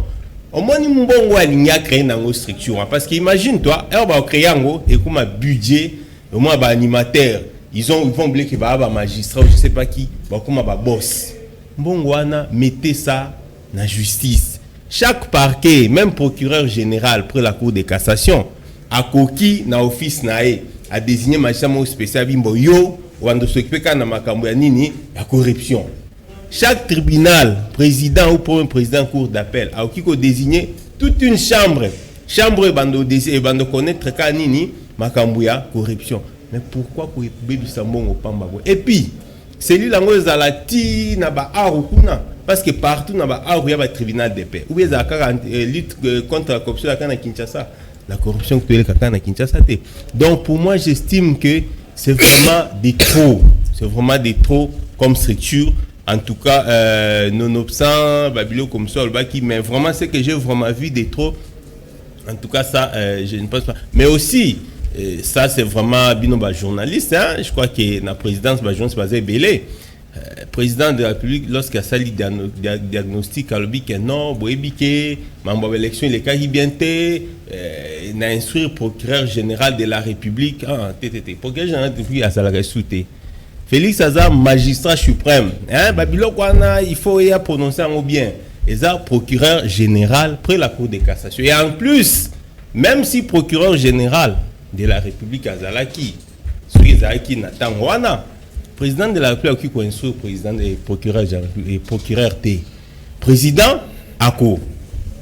Speaker 2: Au moins ni mbongo alingi a créer une structure parce que imagine toi, on va créer ngo et comme un budget au moins bah animateur, ils vont oublier que bah magistrat ou je sais pas qui, bah comme bah boss. Mbongwana mettez ça na justice. Chaque parquet, même procureur général pour la cour de cassation, a coquille na office nae a désigné magistrat spécial bimbo yo ou ando s'occuper kana makambo ya nini la corruption. Chaque tribunal, président ou premier président cour d'appel a aussi désigné toute une chambre bando connaître kanini makambo ya corruption. Mais pourquoi pour bédu sambongo pamba? Et puis celui là ngo zalati na ba arukuna parce que partout na ba aru ya ba tribunal de paix. Ou bien za lutte contre la corruption à Kinshasa. La corruption que tu es à Kinshasa. Donc pour moi j'estime que c'est vraiment des trop. C'est vraiment des trop comme structure. En tout cas, nonobstant Babylone comme ça, mais vraiment ce que j'ai vraiment vu des trop. En tout cas, ça, je ne pense pas. Mais aussi, ça c'est vraiment binoba journaliste. Hein? Je crois que la présidence journaliste basée Belé, président de la République, lorsqu'il a sali diagnostic, il a dit que non, boébike, membre de l'élection, il est carré bien il a instruit le procureur général de la République. Ah, procureur général de la République a salarié souté. Félix Aza, magistrat suprême. Hein, Babylone, il faut y prononcer en bien. Et ça, procureur général près la Cour de cassation. Et en plus, même si procureur général de la République Azalaki, Zaki Nathan Wana, président de la République qui connaît président et procureur T. Président Ako,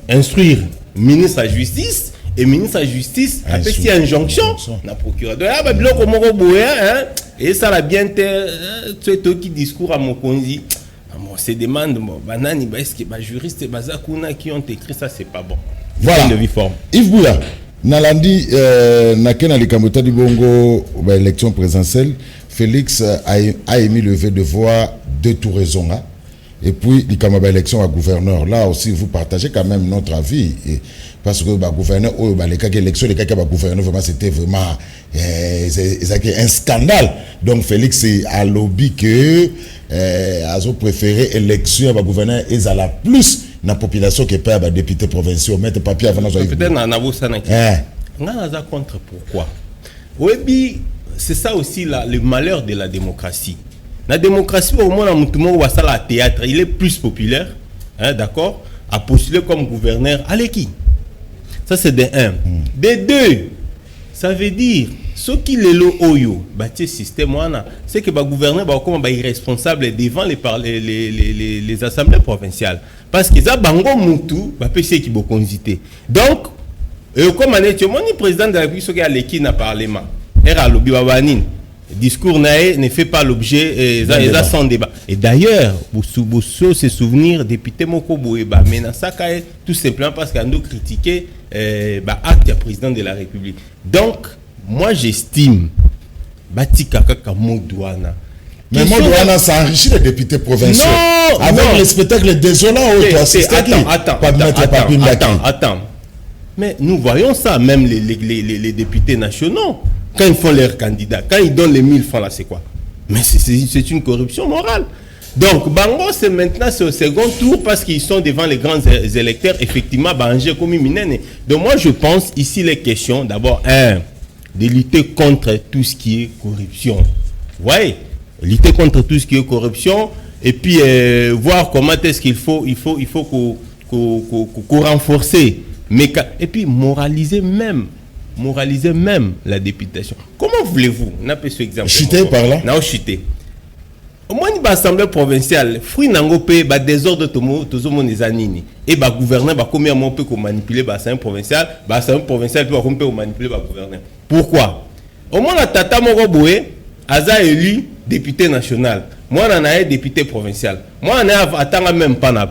Speaker 2: instruire ministre de la Justice. Et ministre de la Justice a fait une injonction na procureur. Donc, Babylone comme hein, et ça l'a bien tu qui discours à Mokonzi. Se demande banani est-ce que juriste bazakuna qui ont écrit ça c'est pas bon.
Speaker 4: Voilà. De vie forme. Yves Bouya, nalandi nakena likamota di bongo ba élection présidentielle, Félix a émis le vœu de voir deux tours raison hein? Et puis likamaba élection à gouverneur. Là aussi vous partagez quand même notre avis et, parce que bah gouverneur oh bah les cas élection les cas bah gouverneur vraiment c'était vraiment c'est un scandale. Donc Félix a lobby que a préféré élection à gouverneur et à la plus la population qui paie à député provinciaux mettre papier avant
Speaker 2: peut-être on a contre pourquoi oui c'est ça aussi le malheur de la démocratie. La démocratie au moins à théâtre il est plus populaire hein, d'accord à postuler comme gouverneur à l'équipe. Ça c'est de un. De deux, Ça veut dire, ce qui est le oyo, bâti système, c'est que le gouverneur est irresponsable devant les assemblées provinciales. Parce que ça, bango moutou, c'est qui est consulté. Donc, comme on est le président de la République qui a l'équipe dans le Parlement, le discours ne fait pas l'objet sans débat. Et d'ailleurs, vous se souvenir, député Moko Boeba, mais dans ça, tout simplement parce qu'on a critiqué l'acte du président de la République. Donc, moi j'estime, Batika Kaka Modouana.
Speaker 4: Mais Modouana, ça enrichit les députés provinciaux.
Speaker 2: Non,
Speaker 4: avec le spectacle désolant,
Speaker 2: attends. Mais nous voyons ça, même les députés nationaux, quand ils font leurs candidats, quand ils donnent les 1000 francs là, c'est quoi? Mais c'est une corruption morale. Donc, Bango, c'est maintenant au second tour parce qu'ils sont devant les grands électeurs, effectivement, Bangé comme Minene. Donc, moi, je pense ici les questions, d'abord, de lutter contre tout ce qui est corruption. Ouais, lutter contre tout ce qui est corruption, et puis voir comment est-ce qu'il faut qu'on renforce. Et puis, moraliser même la députation. Comment voulez-vous? On a ce exemple.
Speaker 4: Chiter par là?
Speaker 2: Non, chiter. Au moins, l'Assemblée provinciale, fruit n'angopé, désordre tout le monde est anini. Et le gouverneur va combien de peut manipuler l'Assemblée provinciale, l'Assemblée provinciale peut manipuler le gouverneur. Pourquoi? Au moins, la Tata Moroboué, Aza élu député national. Moi, on a député provincial. Moi, on a attendu même pas à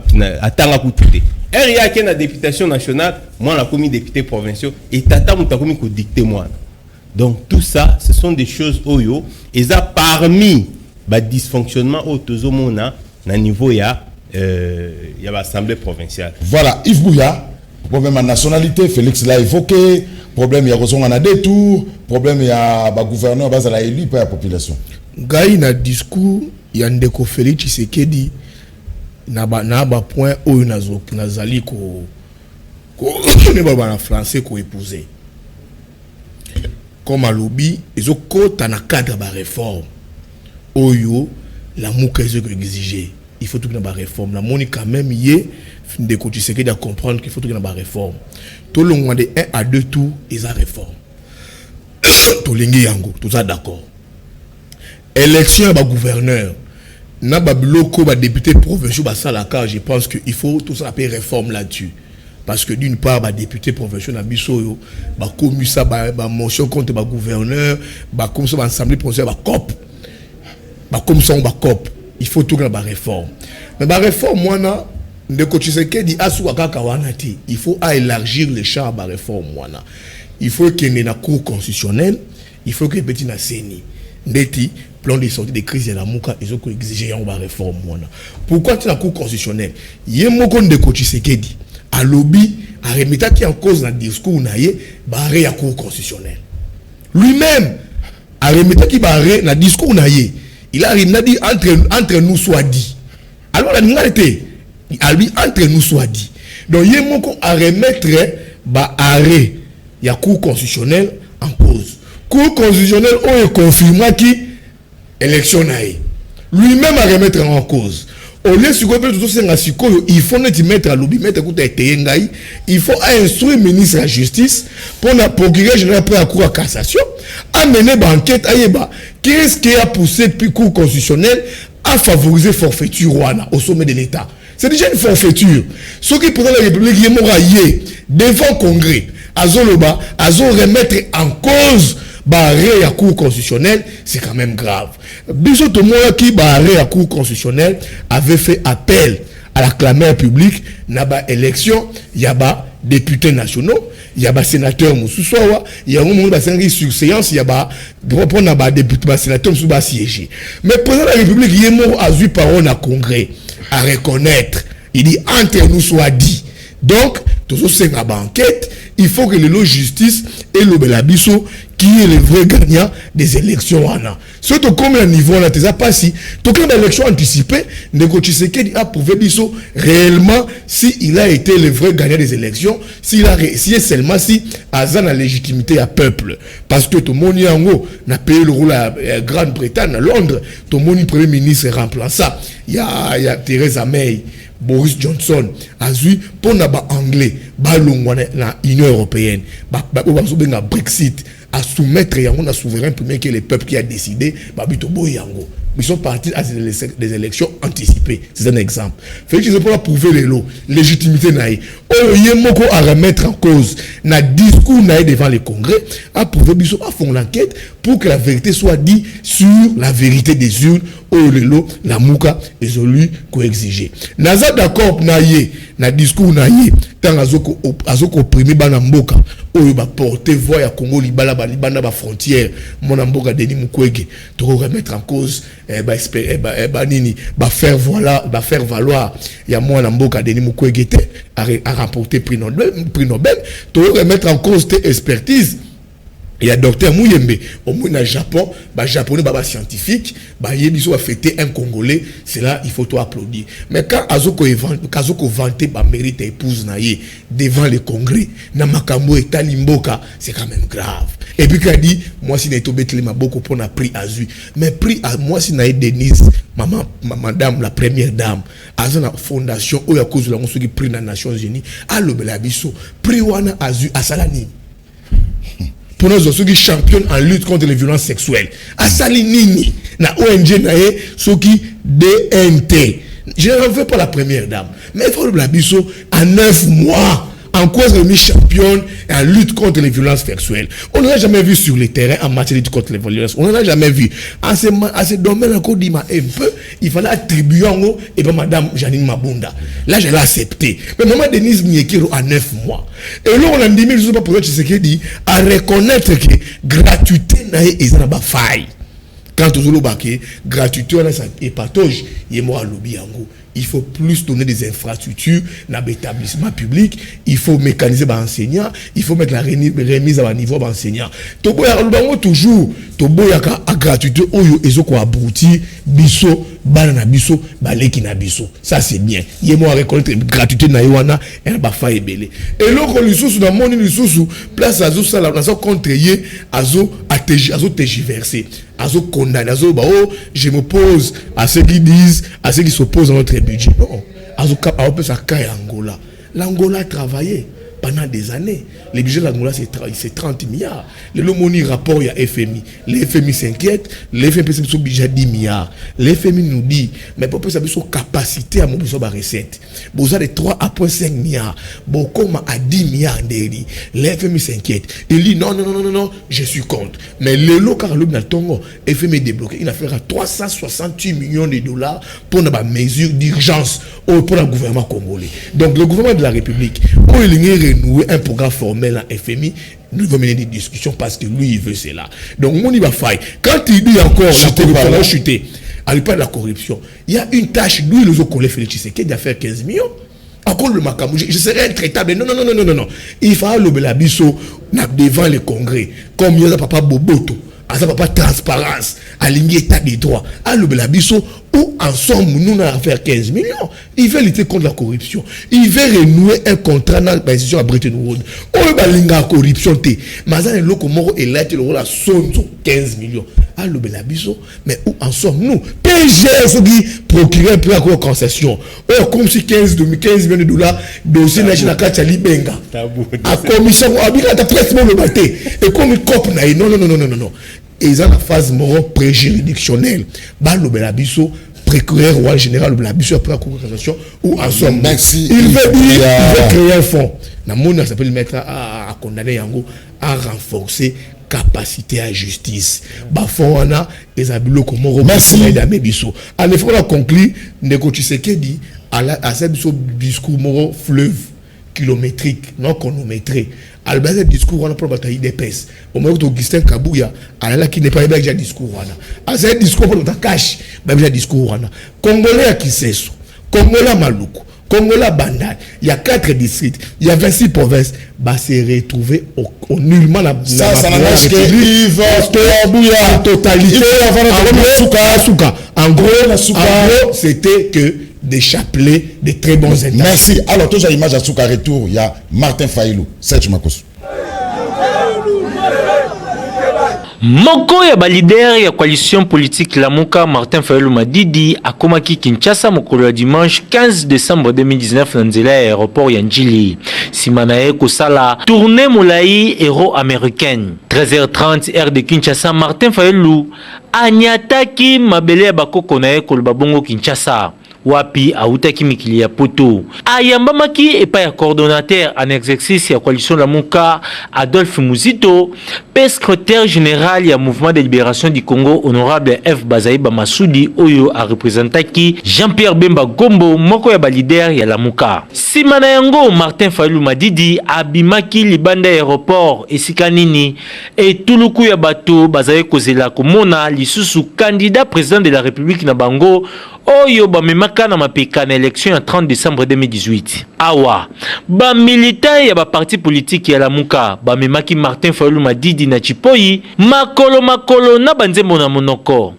Speaker 2: coûter. Il y a une députation nationale, moi, on a commis député provincial, et Tata m'a commis que dicter moi. Donc, tout ça, ce sont des choses oyo, et ça parmi le dysfonctionnement au Tozomona, à niveau il y a l'Assemblée provinciale.
Speaker 4: Voilà, Yves Bouya, problème de nationalité, Félix l'a évoqué, problème il y a raison, on a des tours, problème il y a le gouverneur, il y a élu par la population.
Speaker 3: Gaï na discours, il y a un déco Félix Tshisekedi. Na ba point où nazali ko ne ba na français ko épouser comme à lobby ezo kota na cadre ba réforme oyo la muka ezo exiger il faut tout na ba réforme la moni quand même yé de ko Tshisekedi à comprendre qu'il faut tout na ba réforme tout le monde de 1 à 2 tours ils a réforme to lingi yango tout ça d'accord élection ba gouverneur na babiloko ba député provinciaux ba salaka je pense que il faut tout ça appeler réforme là-dessus parce que d'une part ba député provinciaux na biso yo ba commu ça ba motion contre ba gouverneur ba comme ça ba assemblée provinciale ba cop ba comme ça on ba cop il faut tout ba réforme mais ba réforme moi na ndeko Tshisekedi asuka kaka wana ti il faut élargir le champ ba réforme moi na il faut qu'il y ait na cour constitutionnelle il faut que petit na CENI ndeti plan de sortie de crise de la mouka ils ont exigé une réforme. Pourquoi tu as la cour constitutionnelle? Il y a un de Tshisekedi à lobby à remettre qui en cause dans le discours naïe barré la cour constitutionnelle. Lui-même à remettre qui barré dans le discours naïe. Il a dit entre nous soit dit. Alors la nalité entre nous soit dit. Donc il y a un à remettre arrêt la cour constitutionnelle en cause. Cour constitutionnelle on confirme qui élection naïe. Lui-même à remettre en cause. Au lieu de il faut mettre à l'oubli, mettre il faut instruire le ministre de la Justice pour la procureure générale pour la Cour de cassation, amener l'enquête à Yeba. Qu'est-ce qui a poussé le Cour constitutionnelle à favoriser forfaiture au sommet de l'État? C'est déjà une forfaiture. Ce qui pour la République devant le Congrès, à remettre en cause barré à cour constitutionnelle, c'est quand même grave. Bisous tout le monde qui barré à cour constitutionnelle avait fait appel à la clameur publique, n'a pas élection, il y a pas députés nationaux, il y a pas sénateurs Moussoussoua, il y a un monde qui sur séance, il y a pas reprendre pas députés sénateurs sous bas siéger. Mais président de la République, il est mort à 8 parole à congrès à reconnaître. Il dit entre nous soit dit. Donc, tout ça c'est une enquête, il faut que le justice et le Belabiso qui est le vrai gagnant des élections. Surtout comme le niveau là, tu sais pas si, donc une élection anticipée, Ndeko Tshisekedi a prouvé biso réellement si il a été le vrai gagnant des élections, s'il a réussi seulement si Azan la légitimité à peuple. Parce que tout le monde n'a payé le rôle à Grande-Bretagne, à Londres, tout le monde premier ministre remplaçant. Il y a Theresa May. Boris Johnson azui pour na ba anglais ba longwa na Union européenne ba benga Brexit à soumettre yango na souverain premier que le peuple qui a décidé ba bito boyango. Ils sont partis à des élections anticipées. C'est un exemple. Fait qu'ils ont pas prouver les lots, légitimité naïe. Oh, yemoko à remettre en cause. Na discours naïe devant le Congrès, à prouver qu'ils à font l'enquête pour que la vérité soit dite sur la vérité des urnes. Oh, les lots, la mouka, et celui qu'on exigé. Naza d'accord naïe, na discours naïe, tant azoko opprimé banamboka. Oh, il va porter voix à Congo libala ba frontière. Mon amboka Denis Mukwege, to remettre en cause faire valoir il y a moi l'amboka Denis Mukwege a remporté prix Nobel to remettre en cause tes expertises. Il y a docteur Mouyembe au moins au Japon, japonais scientifique, il a fêté un Congolais, c'est là il faut tout applaudir. Mais quand Azoko vanté mérite épouse naïe devant le Congrès, na makambo et talimboka, c'est quand même grave. Et puis quand il dit moi si n'ai pas ma beaucoup pour na prix Azu, mais prix à moi si n'ai Denise, madame la première dame, à la fondation où il y a cause de la qui prix dans les Nations Unies, à l'obélabiso, prix wana Azu à Salani. Pour nous ceux qui championne en lutte contre les violences sexuelles. À Salinini, na ONG nae, ceux qui DNT. Je ne veux pas la première dame. Mais il faut le biso en 9 mois. En cause de championne en lutte contre les violences sexuelles. On n'a jamais vu sur le terrain en matière de lutte contre les violences. On n'en a jamais vu. À ce domaine, encore dit un peu, il fallait attribuer en haut, et bien madame Janine Mabunda. Là, je l'ai accepté. Mais maman Denise Miekiro en 9 mois. Et là, on a dit, mais je ne sais pas pourquoi tu sais qu'il dit, à reconnaître que gratuité n'a pas faille. Quand on a dit gratuité, on a dit patoge, il y a moi lobby en gros. Il faut plus donner des infrastructures dans l'établissement public. Il faut mécaniser les enseignants. Il faut mettre la remise à niveau des enseignants. Toujours, à gratuité, ils ont abouti, biso, banana biso, baleki na biso. Ça c'est bien. Il y a moi reconnaître gratuité na yoana, elle va faire belé. Et l'autre, les sous dans mon sous place à zo sala, à zo contrer, à zo tergiverser, à zo condamner, à zo je m'oppose à ceux qui disent, à ceux qui s'opposent à notre budget. Non, à zo cap, à peu ça caille Angola. L'Angola a travaillé pendant des années. Le budget de l'Angola, c'est 30 milliards. Le Lomoni rapport, il y a FMI. Le FMI s'inquiète. Le FMI c'est budget 10 milliards. Le FMI nous dit, mais pour ça, son capacité à mobiliser la recette. Vous avez 3 à 5 milliards. Beaucoup à 10 milliards d'euros. Le FMI s'inquiète. Il dit, non, je suis contre. Mais le local, le Tongo, FMI débloqué. Il a fait 368 millions de dollars pour une mesure d'urgence pour le gouvernement congolais. Donc, le gouvernement de la République, où il y a renouer un programme formel à FMI, nous allons mener des discussions parce que lui il veut cela. Donc on y va faire. Quand il dit encore la corruption va chuter, à l'époque de la corruption, il y a une tâche d'où ils ont collé Félix Tshisekedi a fait 15 millions. Encore le Makamou, je serai intraitable. Non. Il faut le Belabiso devant le Congrès, comme il y a papa Boboto. À ça, pas transparence, aligner état des droits. À l'Obelabiso, où ensemble, nous allons faire 15 millions. Il veut lutter contre la corruption. Il veut renouer un contrat dans l'institution à Bretton Woods. On va aller la corruption. Mais ça, le Comoro est là, il a 15 millions. À l'Obelabiso, mais où ensemble, nous, PG, ceux qui procurent un peu la concession. Oh, comme si 15 millions de dollars, dossier national Kachali Benga. À commission, à Bika, presque le batté. Et comme il copie, non. Et ils ont la phase morale pré-juridictionnelle. L'Obelabiso, procureur roi général, l'Obelabiso après la cour de cassation, ou ensemble.
Speaker 4: Merci.
Speaker 3: Il veut créer un fonds. La monnaie s'appelle mettre à condamner Yango à renforcer capacité à justice. Bafon wana ezabilo comme
Speaker 4: merci
Speaker 3: d'amebiso. En effet, on a conclu Ndeko Tshisekedi à ce discours moro fleuve kilométrique, non chronométré. À base du discours, on a pour bataille d'épaisse. Au moment où Augustin Kabouya, à qui n'est pas déjà discours, à ce discours, on a caché, déjà discours, Congolais à Kiseso, Congolais Maluku, Congolais Bandal, il y a 4 districts, il y a 26 provinces, bah c'est retrouvé au nullement la
Speaker 4: ça n'engage que Yves
Speaker 3: totalité. En gros, c'était que des chapelets, de très bons intentions.
Speaker 4: Merci. Alors, toujours l'image à Souka retour, il y a Martin Faïlou. Serge Makos.
Speaker 5: Moko ya leader ya coalition politique Lamuka Martin Fayulu Madidi akomaki Kinshasa mokolo ya dimanche 15 décembre 2019 na nzela ya aéroport ya Njili. Simana ye kosala tournée molai héros américaine. 13h30 heure de Kinshasa, Martin Fayulu anyataki mabele ya bakoko na ye koloba bongo Kinshasa. Wapi autaki mikili ya poto. Ayambamaki epa ya coordonnateur en exercice ya coalition Lamuka Adolphe Muzito, pe secrétaire général ya mouvement de libération du Congo honorable F Bazaïba Massoudi oyo a représentaki Jean-Pierre Bemba Gombo moko ya leader ya Lamuka. Simana yango Martin Fayulu Madidi abimaki libanda aéroport esika nini etuluku ya bato bazaye kozela komona lisusu candidat président de la République na bango oyo bamemaka na mapeka na élection ya 30 décembre 2018. Awa ba militant ya ba parti politique ya Lamuka bamemaki Martin Fayulu Madidi na Chipoyi makolo na banzembo na monoko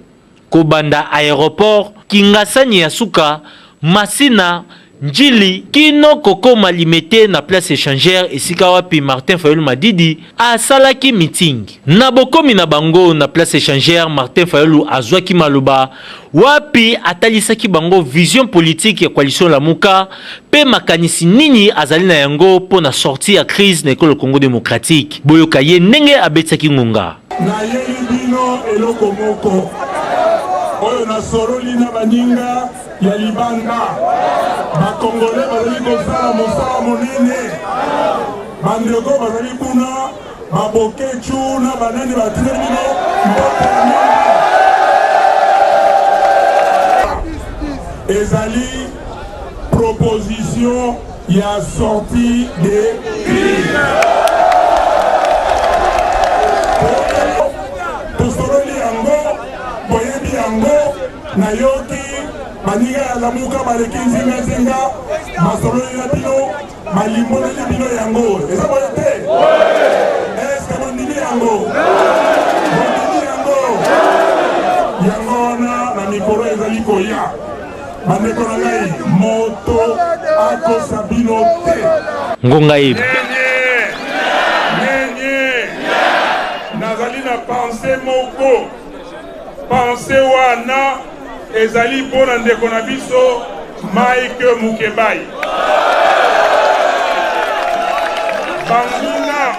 Speaker 5: kobanda aéroport Kingasani ya suka Masina Njili kino koko malimete na place échangère esika wapi Martin Fayulu Madidi asalaki meeting. Na bokomi na bango na place échangère Martin Fayulu azwaki maloba wapi atalisaki bango vision politique ya coalition Lamuka pe makanisi nini azali na yango po na sortie ya crise na ekolo Congo démocratique. Boyoka ye ndenge abetsaki ngonga.
Speaker 6: Na yeli bino eloko moko oyo na soroli na baninga ya libanda bakongole bazali kosala mosala monene bandeko bazali kuna babokechu na banani batile bino ezali proposition ya sortie de crise tosoroli yango boyebi yango na yoki baninga ya Lamuka baleki nzinga masololi na bino malimboleli bino yango eza boye te eske bondimi yango yango wana na mikolo ezali koya bandeko na ngai moto akosa bino te
Speaker 5: ngonga ye
Speaker 6: nazali na pense moko pense wana ezali mpona ndeko na biso Mike Mukebai banguna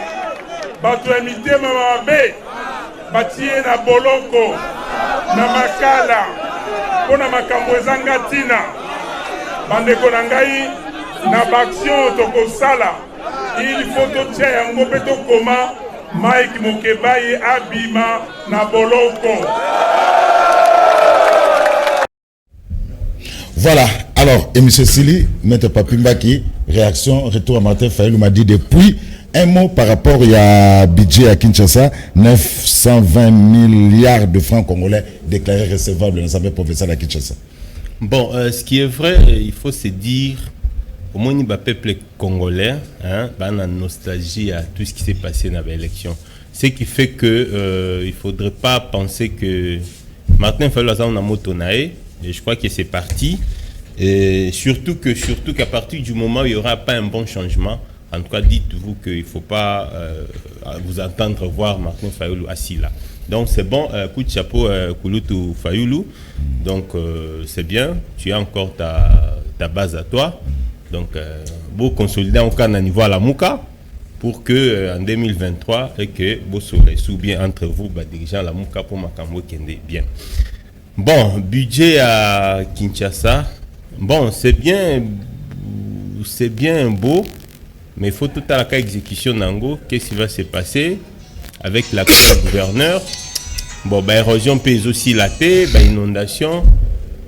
Speaker 6: bato ya mitema mabe batie na boloko na makala mpona makambo ezanga ntina bandeko na ngai na baaction tokosala il faut totia yango mpe tokoma Mike Mukebai abima na boloko.
Speaker 4: Voilà, alors, et M. Sili, M. Papimbaki, réaction, retour à Martin Fayulu m'a dit depuis un mot par rapport à budget à Kinshasa, 920 milliards de francs congolais déclarés recevables dans l'Assemblée provinciale à Kinshasa.
Speaker 2: Bon, ce qui est vrai, il faut se dire, au moins, il y a peuple congolais, hein, la nostalgie à tout ce qui s'est passé dans l'élection. Ce qui fait que il ne faudrait pas penser que Martin Fayulu a un motonae. Et je crois que c'est parti. Et surtout qu'à partir du moment où il n'y aura pas un bon changement, en tout cas, dites-vous qu'il ne faut pas vous entendre voir Martin Fayulu assis là. Donc c'est bon, coup de chapeau, Kouloutou Fayulu. Donc c'est bien, tu as encore ta base à toi. Donc, vous consolider encore un niveau à la Mouka pour que en 2023, et que vous serez sous bien entre vous, dirigeants la Mouka pour Makambo Kende. Bien. Bon, budget à Kinshasa. Bon, c'est bien beau, mais il faut tout à la exécution d'Ango. Qu'est-ce qui va se passer avec la gouverneur? Bon, érosion pèse aussi la paix, inondation.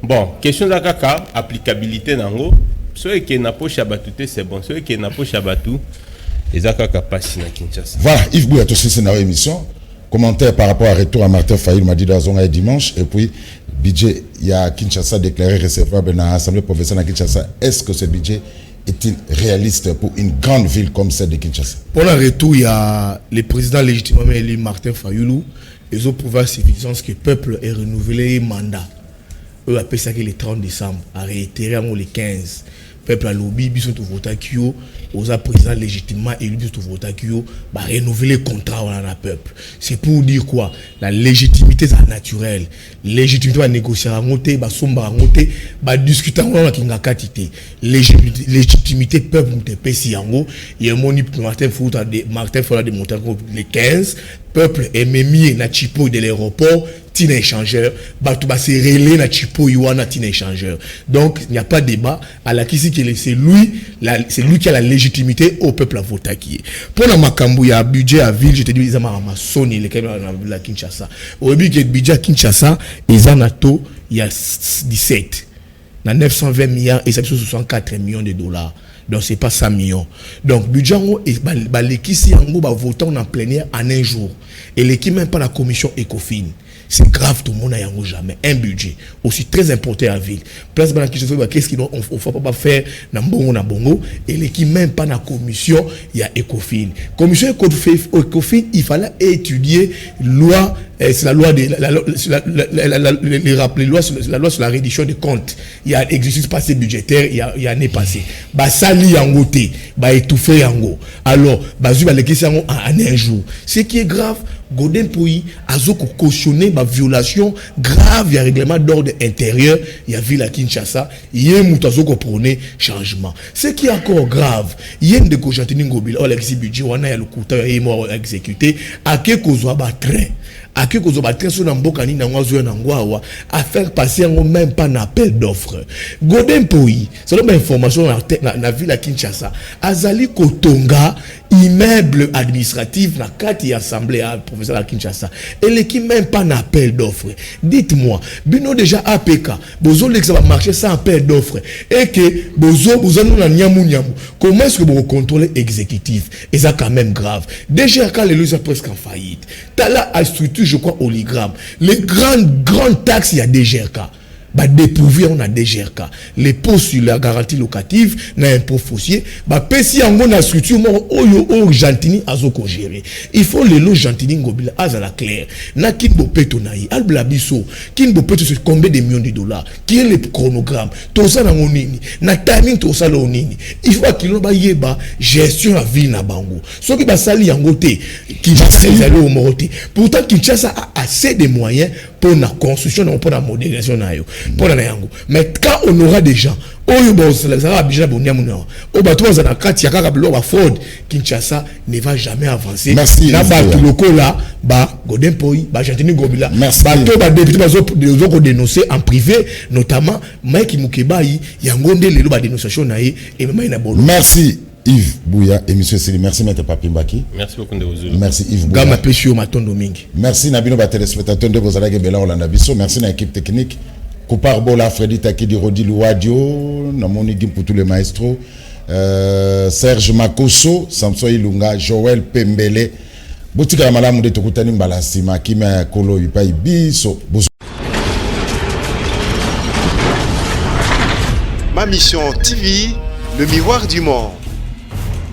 Speaker 2: Bon, question d'Akaka, applicabilité d'Ango. Ceux qui n'ont pas Chabatuté, c'est bon. Ceux qui n'ont pas Chabatou, les Akaka passent à Kinshasa.
Speaker 4: Voilà, Yves Bouya, c'est une émission. Commentaire par rapport à retour à Martin Fayulu m'a dit dans dimanche. Et puis, budget, il y a Kinshasa déclaré recevable dans l'Assemblée provinciale à Kinshasa. Est-ce que ce budget est-il réaliste pour une grande ville comme celle de Kinshasa?
Speaker 3: Pour le retour, il y a le président légitimement élu Martin Fayulu. Ils ont prouvé à suffisance que le peuple est renouvelé mandat. Eux appellent ça que le 30 décembre, à réitérer le 15. peuple à lobby biso to vota kio oza président légitimement élu biso to vota kio ba renouveler contrat on a peuple. C'est pour dire quoi? La légitimité c'est naturel. Légitimité va négocier à monter, ba somba à monter, ba discuter on a kinga katité. Légitimité peuple te pesi yango, il y a moni Martin Fouta de monter les 15 peuple MMI na chipo de l'aéroport tina échangeur batu ba se relais na chipo iwana tina échangeur. Donc il n'y a pas de débat à la kisi qui c'est lui qui a la légitimité au peuple à voter qui pour la makambu ya budget à ville je te dis ils ama Sony les la Kinshasa au budget budget Kinshasa ils en a taux il y a 17 na 920 milliards et ça fait 64 millions de dollars. Donc c'est pas 100 millions. Donc budget et l'équipe si en gros votant en plénière en un jour et l'équipe même pas la commission Ecofin. C'est grave, tout le monde n'a jamais un budget aussi très important à la ville. Place dans qui se fait qu'est-ce qu'il faut pas faire na bongo et l'équipe même pas la commission il y a Ecofin. Commission Ecofin il fallait étudier loi c'est la loi de la loi sur la reddition des comptes. Il y a exercice passé budgétaire il y a année passée. Ba sali yango té, ba étouffer yango. Alors bazu ba lekisi yango en un jour. Ce qui est grave Godin Pouy a cautionné ma violation grave du règlement d'ordre intérieur. Il y a vu la Kinshasa. Il y a un prôné changement. Ce qui est encore grave, il y a un de Kojantini Ngobila, l'ex-budget, on a le coup mort exécuté. À quel cause on va train? À quel cause on va train sur Nambokani, Nangwazo, Nangwawa, à faire passer un même pas un appel d'offres. Godin Pouy, c'est une information dans la ville à Kinshasa. Azali Kotonga, immeuble administratif, na kati assemblée à professeur à Kinshasa. Et l'équipe même pas un appel d'offres. Dites-moi, Bino déjà APK, Bozo l'ex va marcher sans appel d'offres. Et que Bozo nous na nyamu. Comment est-ce que vous contrôlez exécutif? Et ça quand même grave. Déjà quand les lois sont presque en faillite. T'as là à structure, je crois, Oligram. Les grandes taxes, il y a DGRK. Bah dépourvu on a DGRK les postes sur la garantie locative na impôt foncier bah pesi yango na structure mo oyo Gentini azoko gérer il faut les lots Gentini Ngobila azala clair na kinbo peto na yi albla biso kinbo peto sur combien de millions de dollars qui est le chronogramme tout ça na nini na timing tout ça lo nini il faut qu'il ba yeba gestion la vie na bango soki ba sali yango te qui va au morté pourtant Kinshasa a assez de moyens pour la construction pour la modélisation na yo pour la yango mais quand on aura des gens oyo bon ça va bien bonia mona o ba to za na kati ya kaka bilo ba Ford Kinshasa ne va jamais avancer na ba tuloko là ba Godin Pouy ba Gentini Ngobila ba to ba député ba zo ko dénoncer en privé notamment Mike Mukebai yango nde lelo ba dénonciation na ye et même na bolo.
Speaker 4: Merci Yves Bouya et monsieur Sili. Merci Maître Papi Mbaki.
Speaker 2: Merci beaucoup de vous.
Speaker 4: Merci Yves Bouya.
Speaker 3: Gama Pesio Matondo Mingi.
Speaker 4: Merci Nabino ba téléspectateurs de Bozala Gebela Olanda Biso. Merci na équipe technique. Koupar Bola, Freddy Takidi Rodi Louadio, Namoni Gim pour tous les maestros. Serge Makoso, Samson Ilunga, Joël Pembele. Boutika Malamu de Tokutani Mbalasima, Kima Kolo Ipai Biso.
Speaker 7: Ma mission TV, le miroir du monde.